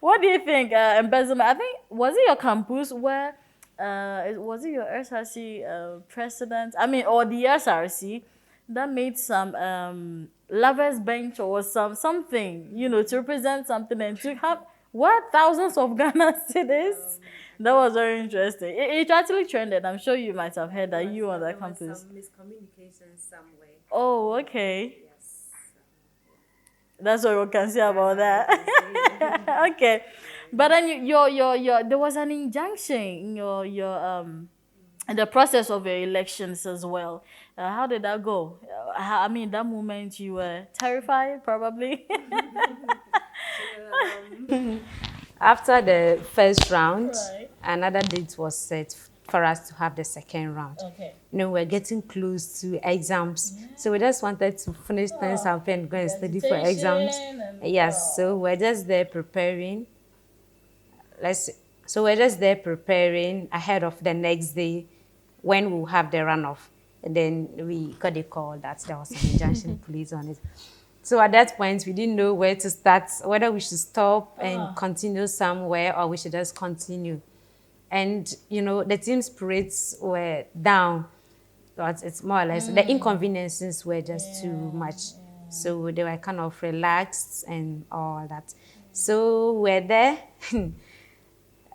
Speaker 1: what do you think, embezzlement? I think, was it your campus where, was it your SRC president? I mean, or the SRC that made some lovers bench or something, to represent something and to have what thousands of Ghana cedis. That was very interesting. It actually trended. I'm sure you might have heard that you on that campus.
Speaker 3: Some miscommunication somewhere.
Speaker 1: Oh, okay. That's what we can say about that. Okay, but then your there was an injunction in your in the process of your elections as well. How did that go? I mean, that moment you were terrified, probably.
Speaker 3: After the first round,
Speaker 1: Right.
Speaker 3: another date was set for us to have the second round.
Speaker 1: Okay.
Speaker 3: We're getting close to exams, so we just wanted to finish things up and go and study for exams. Yes, so we're just there preparing. So we're just there preparing ahead of the next day when we'll have the runoff. And then we got a call that there was some injunction police on it. So at that point, we didn't know where to start, whether we should stop and continue somewhere or we should just continue. And, the team spirits were down, but it's more or less, the inconveniences were just too much. So they were kind of relaxed and all that. So we're there,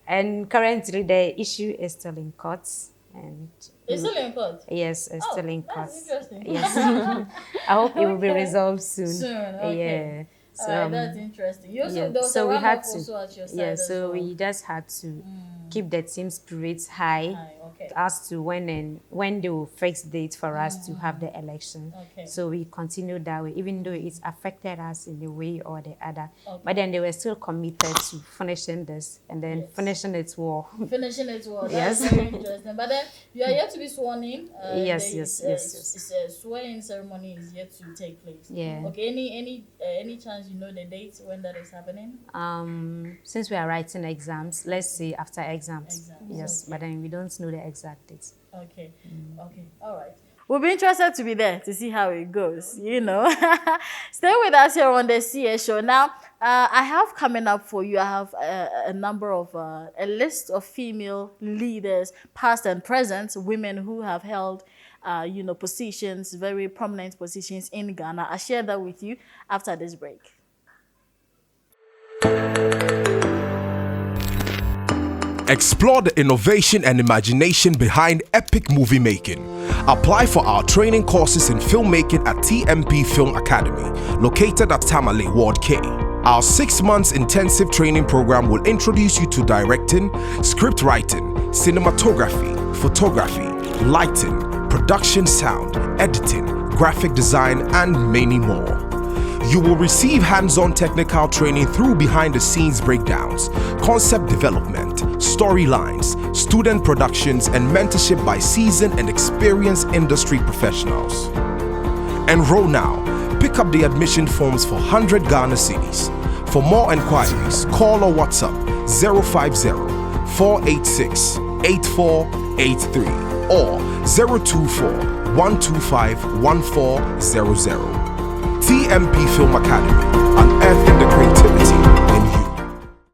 Speaker 3: and currently the issue is still in courts. And
Speaker 1: It's still in court?
Speaker 3: yes, it's still in court.
Speaker 1: That's interesting.
Speaker 3: Yes, I hope it will be resolved soon.
Speaker 1: Soon, okay.
Speaker 3: Yeah. So,
Speaker 1: that's interesting. You also,
Speaker 3: yeah,
Speaker 1: there was
Speaker 3: so
Speaker 1: a
Speaker 3: we had
Speaker 1: runoff
Speaker 3: to.
Speaker 1: also at your side
Speaker 3: Yeah,
Speaker 1: as
Speaker 3: so
Speaker 1: well.
Speaker 3: we just had to keep the team spirits high,
Speaker 1: Aye, okay.
Speaker 3: as to when they will fix date for us to have the election.
Speaker 1: Okay.
Speaker 3: So we continued that way, even though it's affected us in a way or the other. But then they were still committed to finishing this and then finishing its war.
Speaker 1: Finishing it well. That's
Speaker 3: Yes.
Speaker 1: very interesting. But then you are yet to be sworn in.
Speaker 3: Yes,
Speaker 1: there
Speaker 3: yes,
Speaker 1: is,
Speaker 3: yes.
Speaker 1: It's a swearing ceremony is yet to take place.
Speaker 3: Yeah.
Speaker 1: Okay. Any chance you know the date when that is happening?
Speaker 3: Since we are writing exams, let's say after exams.
Speaker 1: Exams,
Speaker 3: Yes,
Speaker 1: okay.
Speaker 3: but then we don't know the exact dates.
Speaker 1: Okay. Okay. All right. We'll be interested to be there to see how it goes, you know. Stay with us here on the CS show. Now, I have coming up for you, I have a number of, a list of female leaders, past and present, women who have held, positions, very prominent positions in Ghana. I'll share that with you after this break.
Speaker 2: Explore the innovation and imagination behind epic movie making. Apply for our training courses in filmmaking at TMP Film Academy, located at Tamale, Ward K. Our 6 months intensive training program will introduce you to directing, script writing, cinematography, photography, lighting, production sound, editing, graphic design, and many more. You will receive hands-on technical training through behind-the-scenes breakdowns, concept development, storylines, student productions, and mentorship by seasoned and experienced industry professionals. Enroll now. Pick up the admission forms for 100 Ghana cedis. For more enquiries, call or WhatsApp 050-486-8483 or 024-125-1400. TMP Film Academy, unearthing the creativity in you.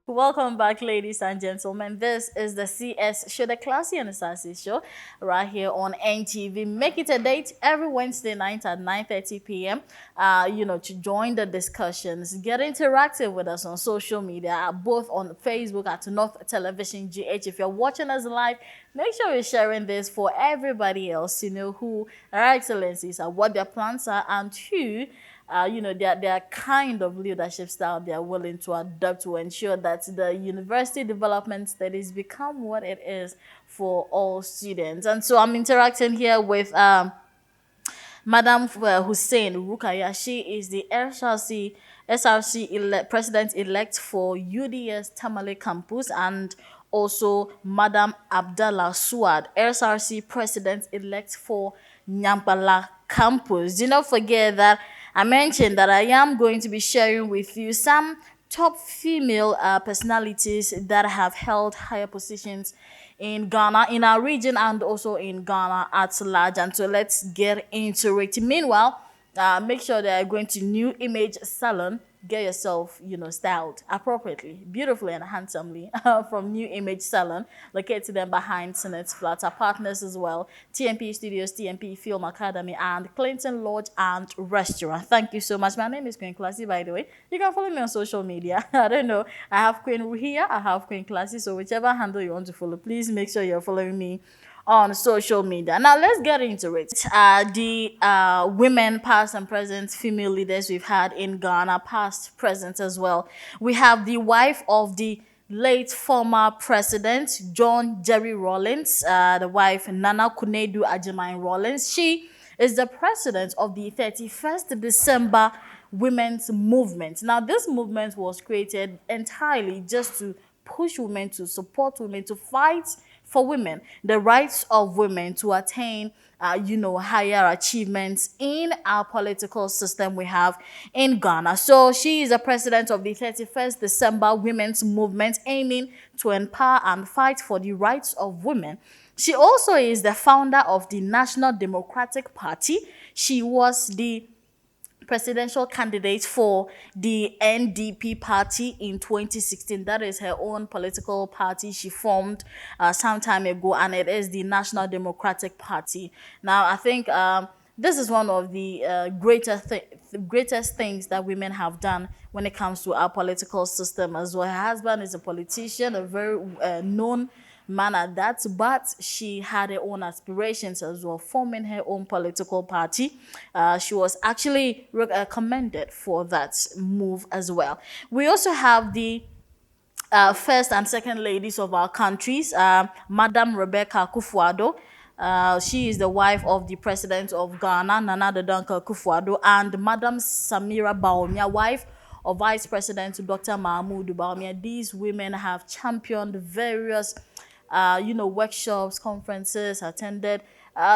Speaker 1: Welcome back, ladies and gentlemen. This is the CS show, the Classy and Sassy show, right here on NTV. Make it a date every Wednesday night at 9:30 p.m. To join the discussions. Get interactive with us on social media, both on Facebook at North Television GH. If you're watching us live, make sure you're sharing this for everybody else to know who our excellencies are, what their plans are, and who their kind of leadership style they are willing to adopt to ensure that the university development studies become what it is for all students. And so I'm interacting here with Madam Hussein Rukaya. She is the SRC president-elect for UDS Tamale campus, and also Madam Abdallah Suad, SRC president-elect for Nyampala campus. Do not forget that I mentioned that I am going to be sharing with you some top female personalities that have held higher positions in Ghana, in our region, and also in Ghana at large. And so let's get into it. Meanwhile, make sure that you're going to New Image Salon. Get yourself, styled appropriately, beautifully, and handsomely from New Image Salon, located them behind Senate Flat. Our partners as well, TMP Studios, TMP Film Academy, and Clinton Lodge and Restaurant. Thank you so much. My name is Queen Classy, by the way. You can follow me on social media. I don't know. I have Queen Ruhia, I have Queen Classy, so whichever handle you want to follow, please make sure you're following me on social media. Now let's get into it. The women, past and present, female leaders we've had in Ghana, past, present as well. We have the wife of the late former president, John Jerry Rawlings, the wife, Nana Kunedu Agyemang Rawlings. She is the president of the 31st December Women's Movement. Now, this movement was created entirely just to push women, to support women, to fight for women, the rights of women to attain, higher achievements in our political system we have in Ghana. So she is the president of the 31st December Women's Movement, aiming to empower and fight for the rights of women. She also is the founder of the National Democratic Party. She was the presidential candidate for the NDP party in 2016. That is her own political party she formed some time ago, and it is the National Democratic Party. Now, I think this is one of the greatest things that women have done when it comes to our political system as well. Her husband is a politician, a very known man at that, but she had her own aspirations as well, forming her own political party. She was actually commended for that move as well. We also have the first and second ladies of our countries, Madam Rebecca Akufo-Addo. She is the wife of the president of Ghana, Nana Addo Akufo-Addo, and Madam Samira Bawumia, wife of Vice President Dr. Mahmoud Bawumia. These women have championed various workshops, conferences, attended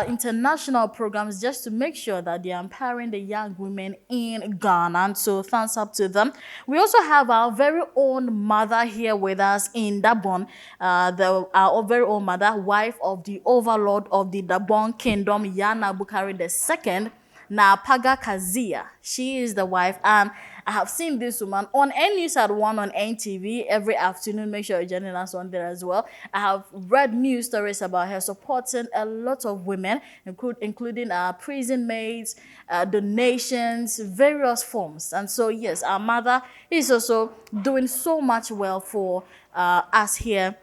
Speaker 1: international programs just to make sure that they're empowering the young women in Ghana. And so thumbs up to them. We also have our very own mother here with us in Dabon, our very own mother, wife of the overlord of the Dabon kingdom, Yana Bukari II. Now, Paga Kazia, she is the wife, and I have seen this woman on News at 1 on NTV every afternoon. Make sure you're joining us on there as well. I have read news stories about her supporting a lot of women, including prison maids, donations, various forms. And so, yes, our mother is also doing so much well for us here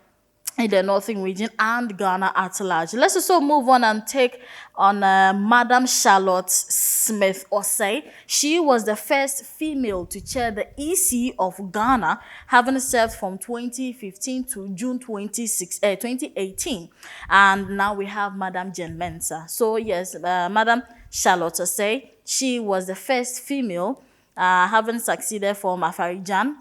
Speaker 1: in the northern region and Ghana at large. Let's also move on and take on Madam Charlotte Smith Osei. She was the first female to chair the EC of Ghana, having served from 2015 to June 2018. And now we have Madam Jen Mensah. So yes, Madam Charlotte Osei, she was the first female, having succeeded from Afarijan,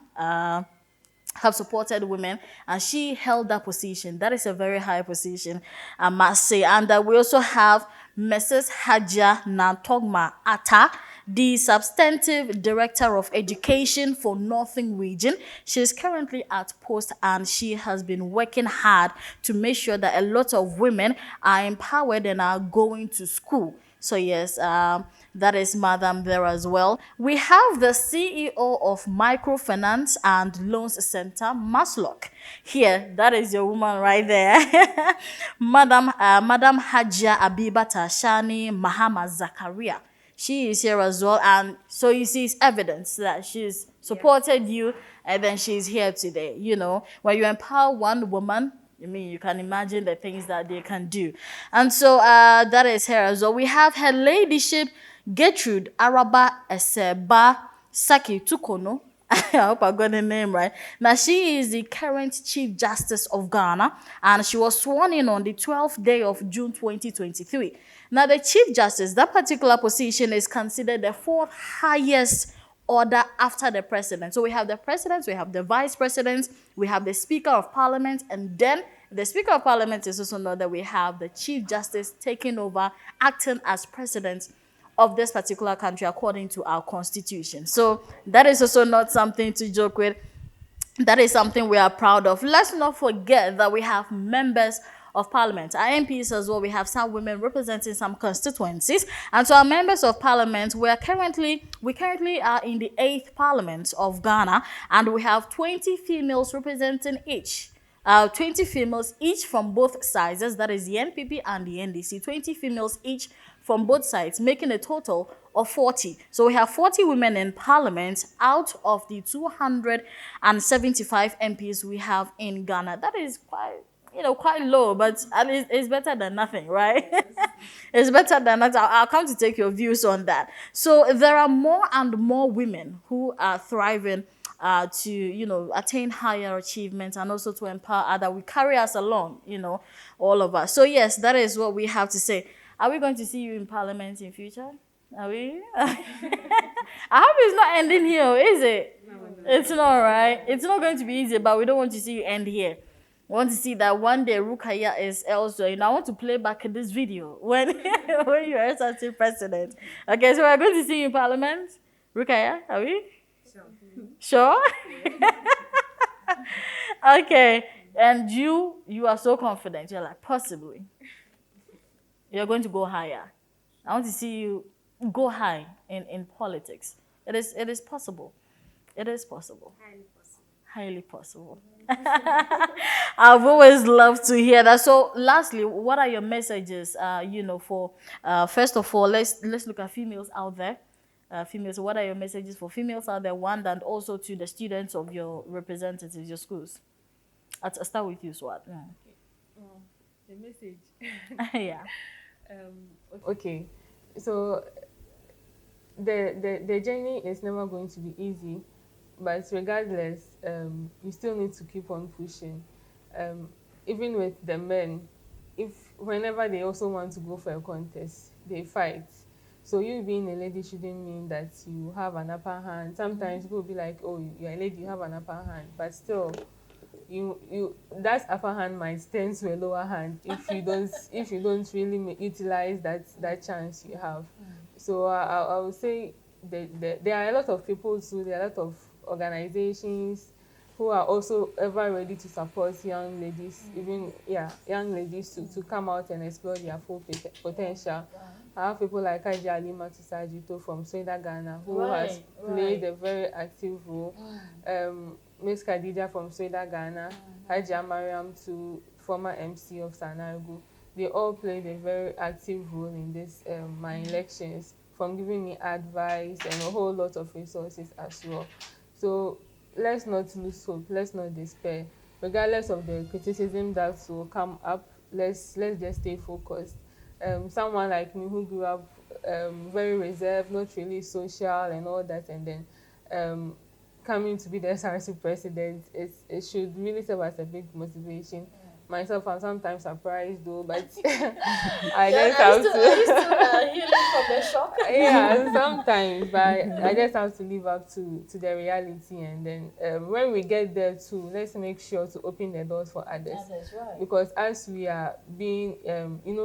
Speaker 1: have supported women, and she held that position. That is a very high position, I must say. And we also have Mrs. Haja Nantogma Atta, the Substantive Director of Education for Northern Region. She is currently at post, and she has been working hard to make sure that a lot of women are empowered and are going to school. So yes, that is Madam there as well. We have the CEO of Microfinance and Loans Center, Maslock. Here, that is your woman right there. Madam Hajia Abiba Tashani Mahama Zakaria. She is here as well, and so you see it's evidence that she's supported you, and then she's here today. You know, when you empower one woman, I mean, you can imagine the things that they can do. And so that is her as well. We have Her Ladyship Gertrude Araba Eseba Saki Tukono. I hope I got the name right. Now, she is the current Chief Justice of Ghana, and she was sworn in on the 12th day of June 2023. Now, the Chief Justice, that particular position is considered the fourth highest order after the president. So we have the president, we have the vice president, we have the Speaker of Parliament, and then the Speaker of Parliament is also known that we have the Chief Justice taking over, acting as president of this particular country according to our constitution. So that is also not something to joke with. That is something we are proud of. Let's not forget that we have members of parliament, our MPs as well. We have some women representing some constituencies, and so our members of parliament, we currently are in the 8th parliament of Ghana, and we have 20 females representing each. 20 females each from both sizes, that is the NPP and the NDC, 20 females each from both sides, making a total of 40. So we have 40 women in parliament out of the 275 MPs we have in Ghana. That is quite low, but at least it's better than nothing, right? It's better than nothing. I'll come to take your views on that. So there are more and more women who are thriving to, attain higher achievements and also to empower others. We carry us along, all of us. So yes, that is what we have to say. Are we going to see you in parliament in future? Are we? I hope it's not ending here, is it? No. It's not, right? It's not going to be easy, but we don't want to see you end here. We want to see that one day Rukaya is elsewhere. I want to play back this video when you are SRC president. Okay, so we're going to see you in parliament. Rukaya, are we? Sure? Okay. And you are so confident. You're like, possibly. You're going to go higher. I want to see you go high in politics. It is possible. It is possible. Highly possible. I've always loved to hear that. So lastly, what are your messages, for, first of all, let's look at females out there. Females, what are your messages for females out there, one, and also to the students of your representatives, your schools? I'll start with you, Swat. Yeah.
Speaker 4: The message.
Speaker 1: Yeah.
Speaker 4: Okay. So the journey is never going to be easy, but regardless, you still need to keep on pushing. Even with the men, whenever they also want to go for a contest, they fight. So you being a lady shouldn't mean that you have an upper hand. Sometimes people will be like, oh, you're a lady, you have an upper hand. But still, you that upper hand might turn to a lower hand if you don't really utilize that chance you have. So I would say that there are a lot of people too, there are a lot of organizations who are also ever ready to support young ladies, even young ladies to come out and explore their full potential. I have people like Haji Alima Tusajito from Sweden, Ghana, who has played a very active role. Miss Khadija from Sweden, Ghana, Haji Mariam to former MC of Sanargo. They all played a very active role in this my elections, from giving me advice and a whole lot of resources as well. So let's not lose hope, let's not despair. Regardless of the criticism that will come up, let's just stay focused. Someone like me who grew up very reserved, not really social and all that, and then coming to be the SRC president, it should really serve as a big motivation. Myself, I'm sometimes surprised though, but I just have to.
Speaker 1: Are you still healing from the shock?
Speaker 4: Yeah, sometimes, but I just have to live up to the reality, and then when we get there too, let's make sure to open the doors for others.
Speaker 1: That's right.
Speaker 4: Because as we are being,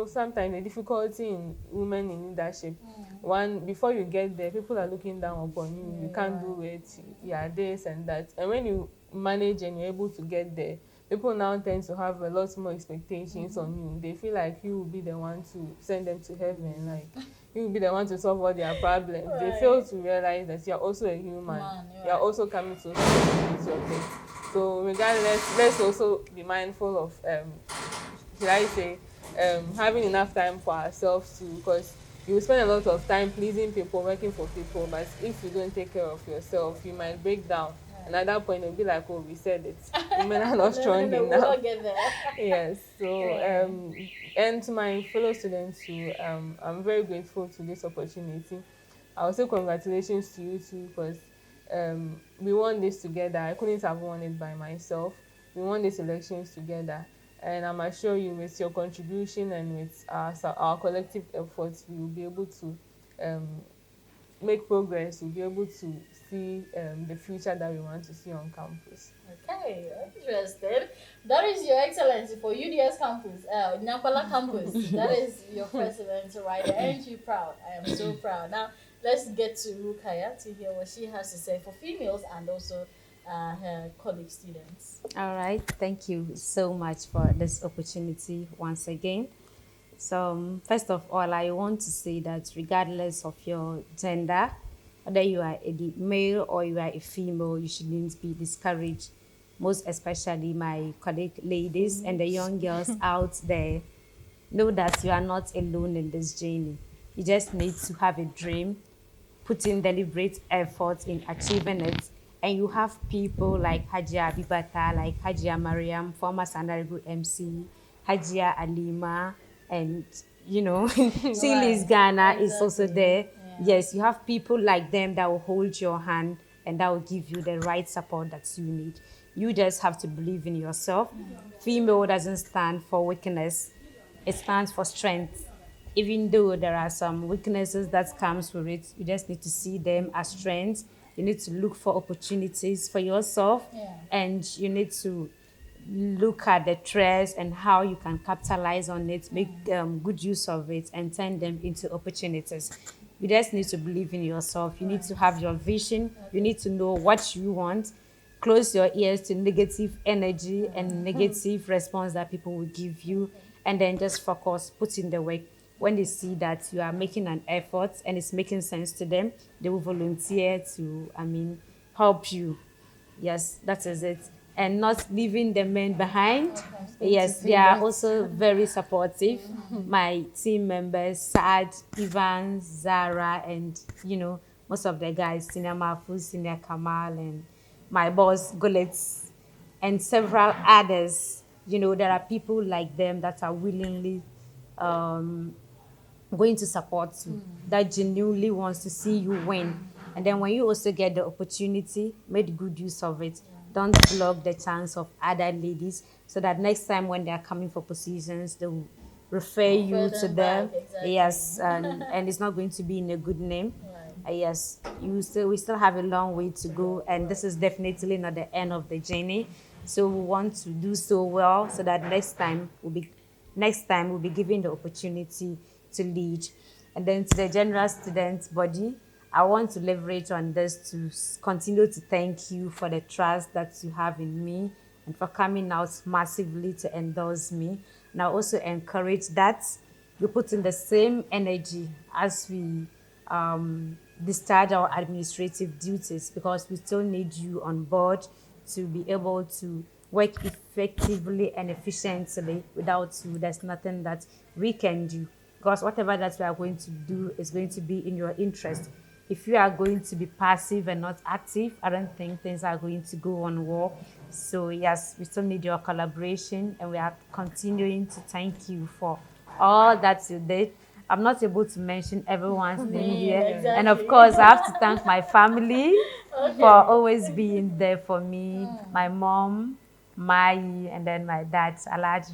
Speaker 4: sometimes the difficulty in women in leadership, one, before you get there, people are looking down upon you. You can't do it. Yeah, this and that. And when you manage and you're able to get there, people now tend to have a lot more expectations on you. They feel like you will be the one to send them to heaven, like you will be the one to solve all their problems. Right. They fail to realize that you're also a human. You're also coming to with your things. So regardless, let's also be mindful of, should I say, having enough time for ourselves too, because you spend a lot of time pleasing people, working for people, but if you don't take care of yourself, you might break down. And at that point, it'll be like, oh, we said it. Women are not strong enough.
Speaker 1: We'll get there.
Speaker 4: Yes. So, and to my fellow students too, I'm very grateful to this opportunity. I will say congratulations to you too, because we won this together. I couldn't have won it by myself. We won these elections together. And I'm assure you, with your contribution and with our collective efforts, we will be able to make progress. We'll be able to see the future that we want to see on campus.
Speaker 1: Okay, interested. That is Your Excellency for UDS campus, Nyakwala campus. That is your president right there. Aren't you proud? I am so proud. Now, let's get to Rukaya to hear what she has to say for females and also her colleague students.
Speaker 3: All right, thank you so much for this opportunity once again. So first of all, I want to say that regardless of your gender, whether you are a male or you are a female, you shouldn't be discouraged. Most especially my colleague ladies and the young girls out there, know that you are not alone in this journey. You just need to have a dream, put in deliberate effort in achieving it, and you have people like Hajia Abibata, like Hajia Mariam, former Sanarigo MC, Hajia Alima, and Silis Ghana is also there. Yeah. Yes, you have people like them that will hold your hand and that will give you the right support that you need. You just have to believe in yourself. Female doesn't stand for weakness. It stands for strength. Even though there are some weaknesses that comes with it, you just need to see them as strengths. You need to look for opportunities for yourself, and you need to look at the threats and how you can capitalize on it, make good use of it, and turn them into opportunities. You just need to believe in yourself. You need to have your vision. You need to know what you want. Close your ears to negative energy and negative response that people will give you, and then just focus, put in the work. When they see that you are making an effort and it's making sense to them, they will volunteer to, help you. Yes, that is it. And not leaving the men behind. Yes, they are also very supportive. My team members, Saad, Ivan, Zara, and, most of the guys, Senior Mahfouz, Senior Kamal, and my boss, Gullet, and several others. There are people like them that are willingly going to support you, that genuinely wants to see you win. And then when you also get the opportunity, make good use of it. Don't block the chance of other ladies, so that next time when they are coming for positions, they will refer you to them. Exactly. Yes, and it's not going to be in a good name. Right. Yes, we still have a long way to go, and this is definitely not the end of the journey. So we want to do so well so that next time we'll be given the opportunity to lead. And then to the general student body, I want to leverage on this to continue to thank you for the trust that you have in me and for coming out massively to endorse me. And I also encourage that you put in the same energy as we discharge our administrative duties, because we still need you on board to be able to work effectively and efficiently. Without you, there's nothing that we can do, because whatever that we are going to do is going to be in your interest. If you are going to be passive and not active, I don't think things are going to go on well. So yes, we still need your collaboration, and we are continuing to thank you for all that you did. I'm not able to mention everyone's name here.
Speaker 1: Exactly.
Speaker 3: And of course, I have to thank my family for always being there for me. My mom, Mai, and then my dad, Alaj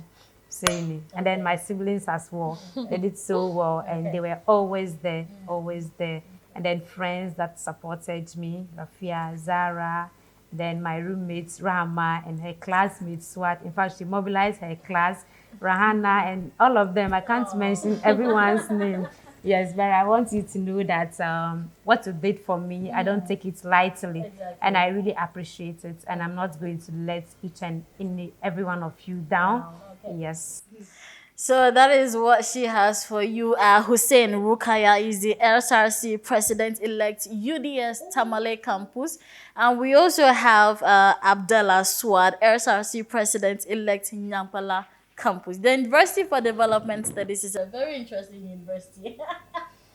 Speaker 3: Husseini, and then my siblings as well. They did so well, and they were always there, always there. And then friends that supported me, Rafia, Zara, then my roommates, Rahma, and her classmates, Swat. In fact, she mobilized her class, Rahana, and all of them. I can't mention everyone's name. Yes, but I want you to know that what you did for me, I don't take it lightly.
Speaker 1: Exactly.
Speaker 3: And I really appreciate it. And I'm not going to let each and every one of you down.
Speaker 1: Wow, okay.
Speaker 3: Yes.
Speaker 1: So that is what she has for you. Hussein Rukaya is the LSRC President-elect UDS Tamale Campus. And we also have Abdallah Swad, LSRC President-elect Nyampala Campus. The University for Development Studies is a very interesting university.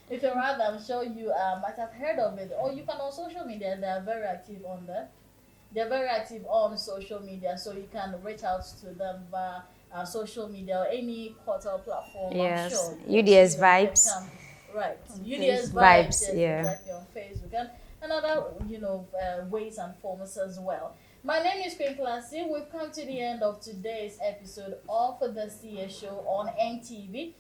Speaker 1: If you're around, I'm sure you might have heard of it. Or you can on social media, they are very active on there. They're very active on social media, so you can reach out to them via social media or any portal platform.
Speaker 3: Yes,
Speaker 1: I'm sure.
Speaker 3: UDS Vibes.
Speaker 1: Right, UDS
Speaker 3: Vibes,
Speaker 1: Vibes, yes,
Speaker 3: yeah.
Speaker 1: exactly, on Facebook and other ways and forms as well. My name is Queen Classy. We've come to the end of today's episode of the CS show on NTV.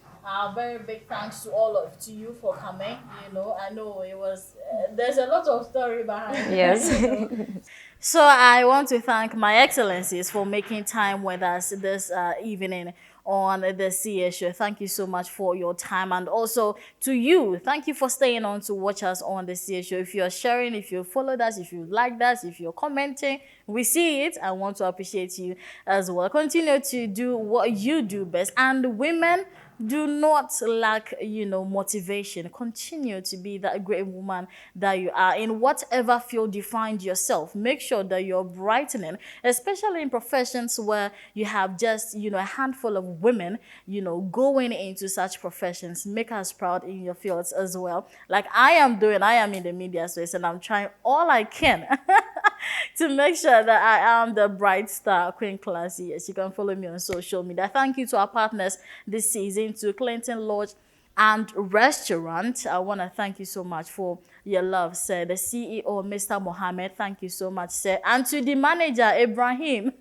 Speaker 1: Very big thanks to you for coming. I know it was there's a lot of story behind it.
Speaker 3: Yes.
Speaker 1: So I want to thank my excellencies for making time with us this evening on the CS show. Thank you so much for your time, and also to you, thank you for staying on to watch us on the CS show. If you're sharing, if you followed us, if you liked us, if you're commenting, we see it. I want to appreciate you as well. Continue to do what you do best, and women, do not lack, motivation. Continue to be that great woman that you are in whatever field you find yourself. Make sure that you're brightening, especially in professions where you have just, a handful of women, going into such professions. Make us proud in your fields as well. Like I am in the media space, and I'm trying all I can to make sure that I am the bright star, Queen Classy. Yes, you can follow me on social media. Thank you to our partners this season, to Clinton Lodge and Restaurant. I want to thank you so much for your love, sir. The CEO, Mr. Mohammed, thank you so much, sir. And to the manager, Ibrahim.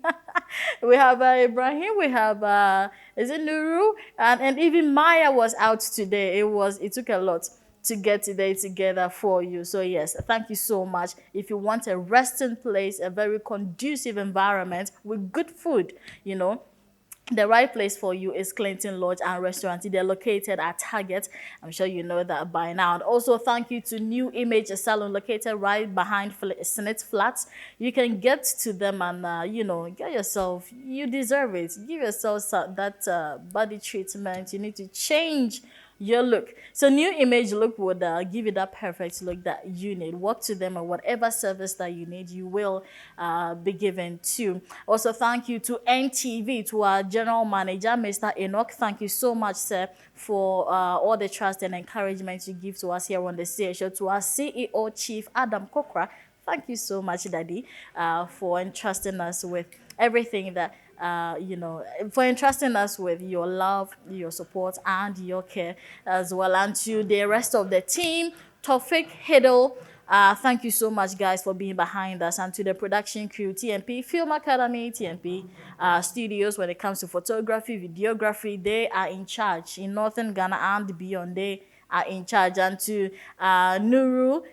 Speaker 1: We have Ibrahim, we have, is it Nuru? And even Maya was out today. It took a lot to get today together for you. So yes, thank you so much. If you want a resting place, a very conducive environment with good food, the right place for you is Clinton Lodge and Restaurant. They're located at Target. I'm sure you know that by now. And also thank you to New Image Salon, located right behind Senate Flats. You can get to them and, get yourself, you deserve it. Give yourself that body treatment. You need to change your look. So New Image Look would give you that perfect look that you need. Walk to them, or whatever service that you need, you will be given to. Also, thank you to NTV, to our general manager, Mr. Enoch. Thank you so much, sir, for all the trust and encouragement you give to us here on the CS show. To our CEO, Chief Adam Kokra, thank you so much, Daddy, for entrusting us with everything that for entrusting us with your love, your support, and your care as well. And to the rest of the team, Tofik Hiddle, thank you so much, guys, for being behind us. And to the production crew, TMP Film Academy, TMP Studios, when it comes to photography, videography, they are in charge. In Northern Ghana and beyond, they are in charge. And to Nuru,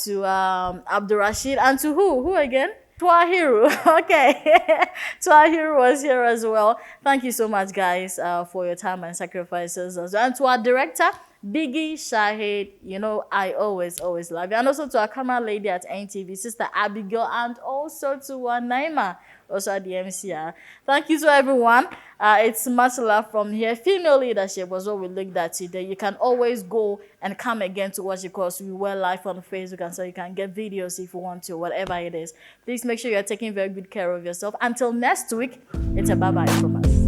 Speaker 1: to Abdul Rashid, and to who again? Twahiru, okay. Twahiru was here as well. Thank you so much, guys, for your time and sacrifices. And to our director, Biggie Shahid, you know, I always love you. And also to our camera lady at NTV, Sister Abigail, and also to our Naima, also at the MCR. Thank you to everyone. It's much love from here. Female leadership was what we looked at today. You can always go and come again to watch it because we were live on Facebook, and so you can get videos if you want to, whatever it is. Please make sure you're taking very good care of yourself. Until next week, it's a bye-bye from us.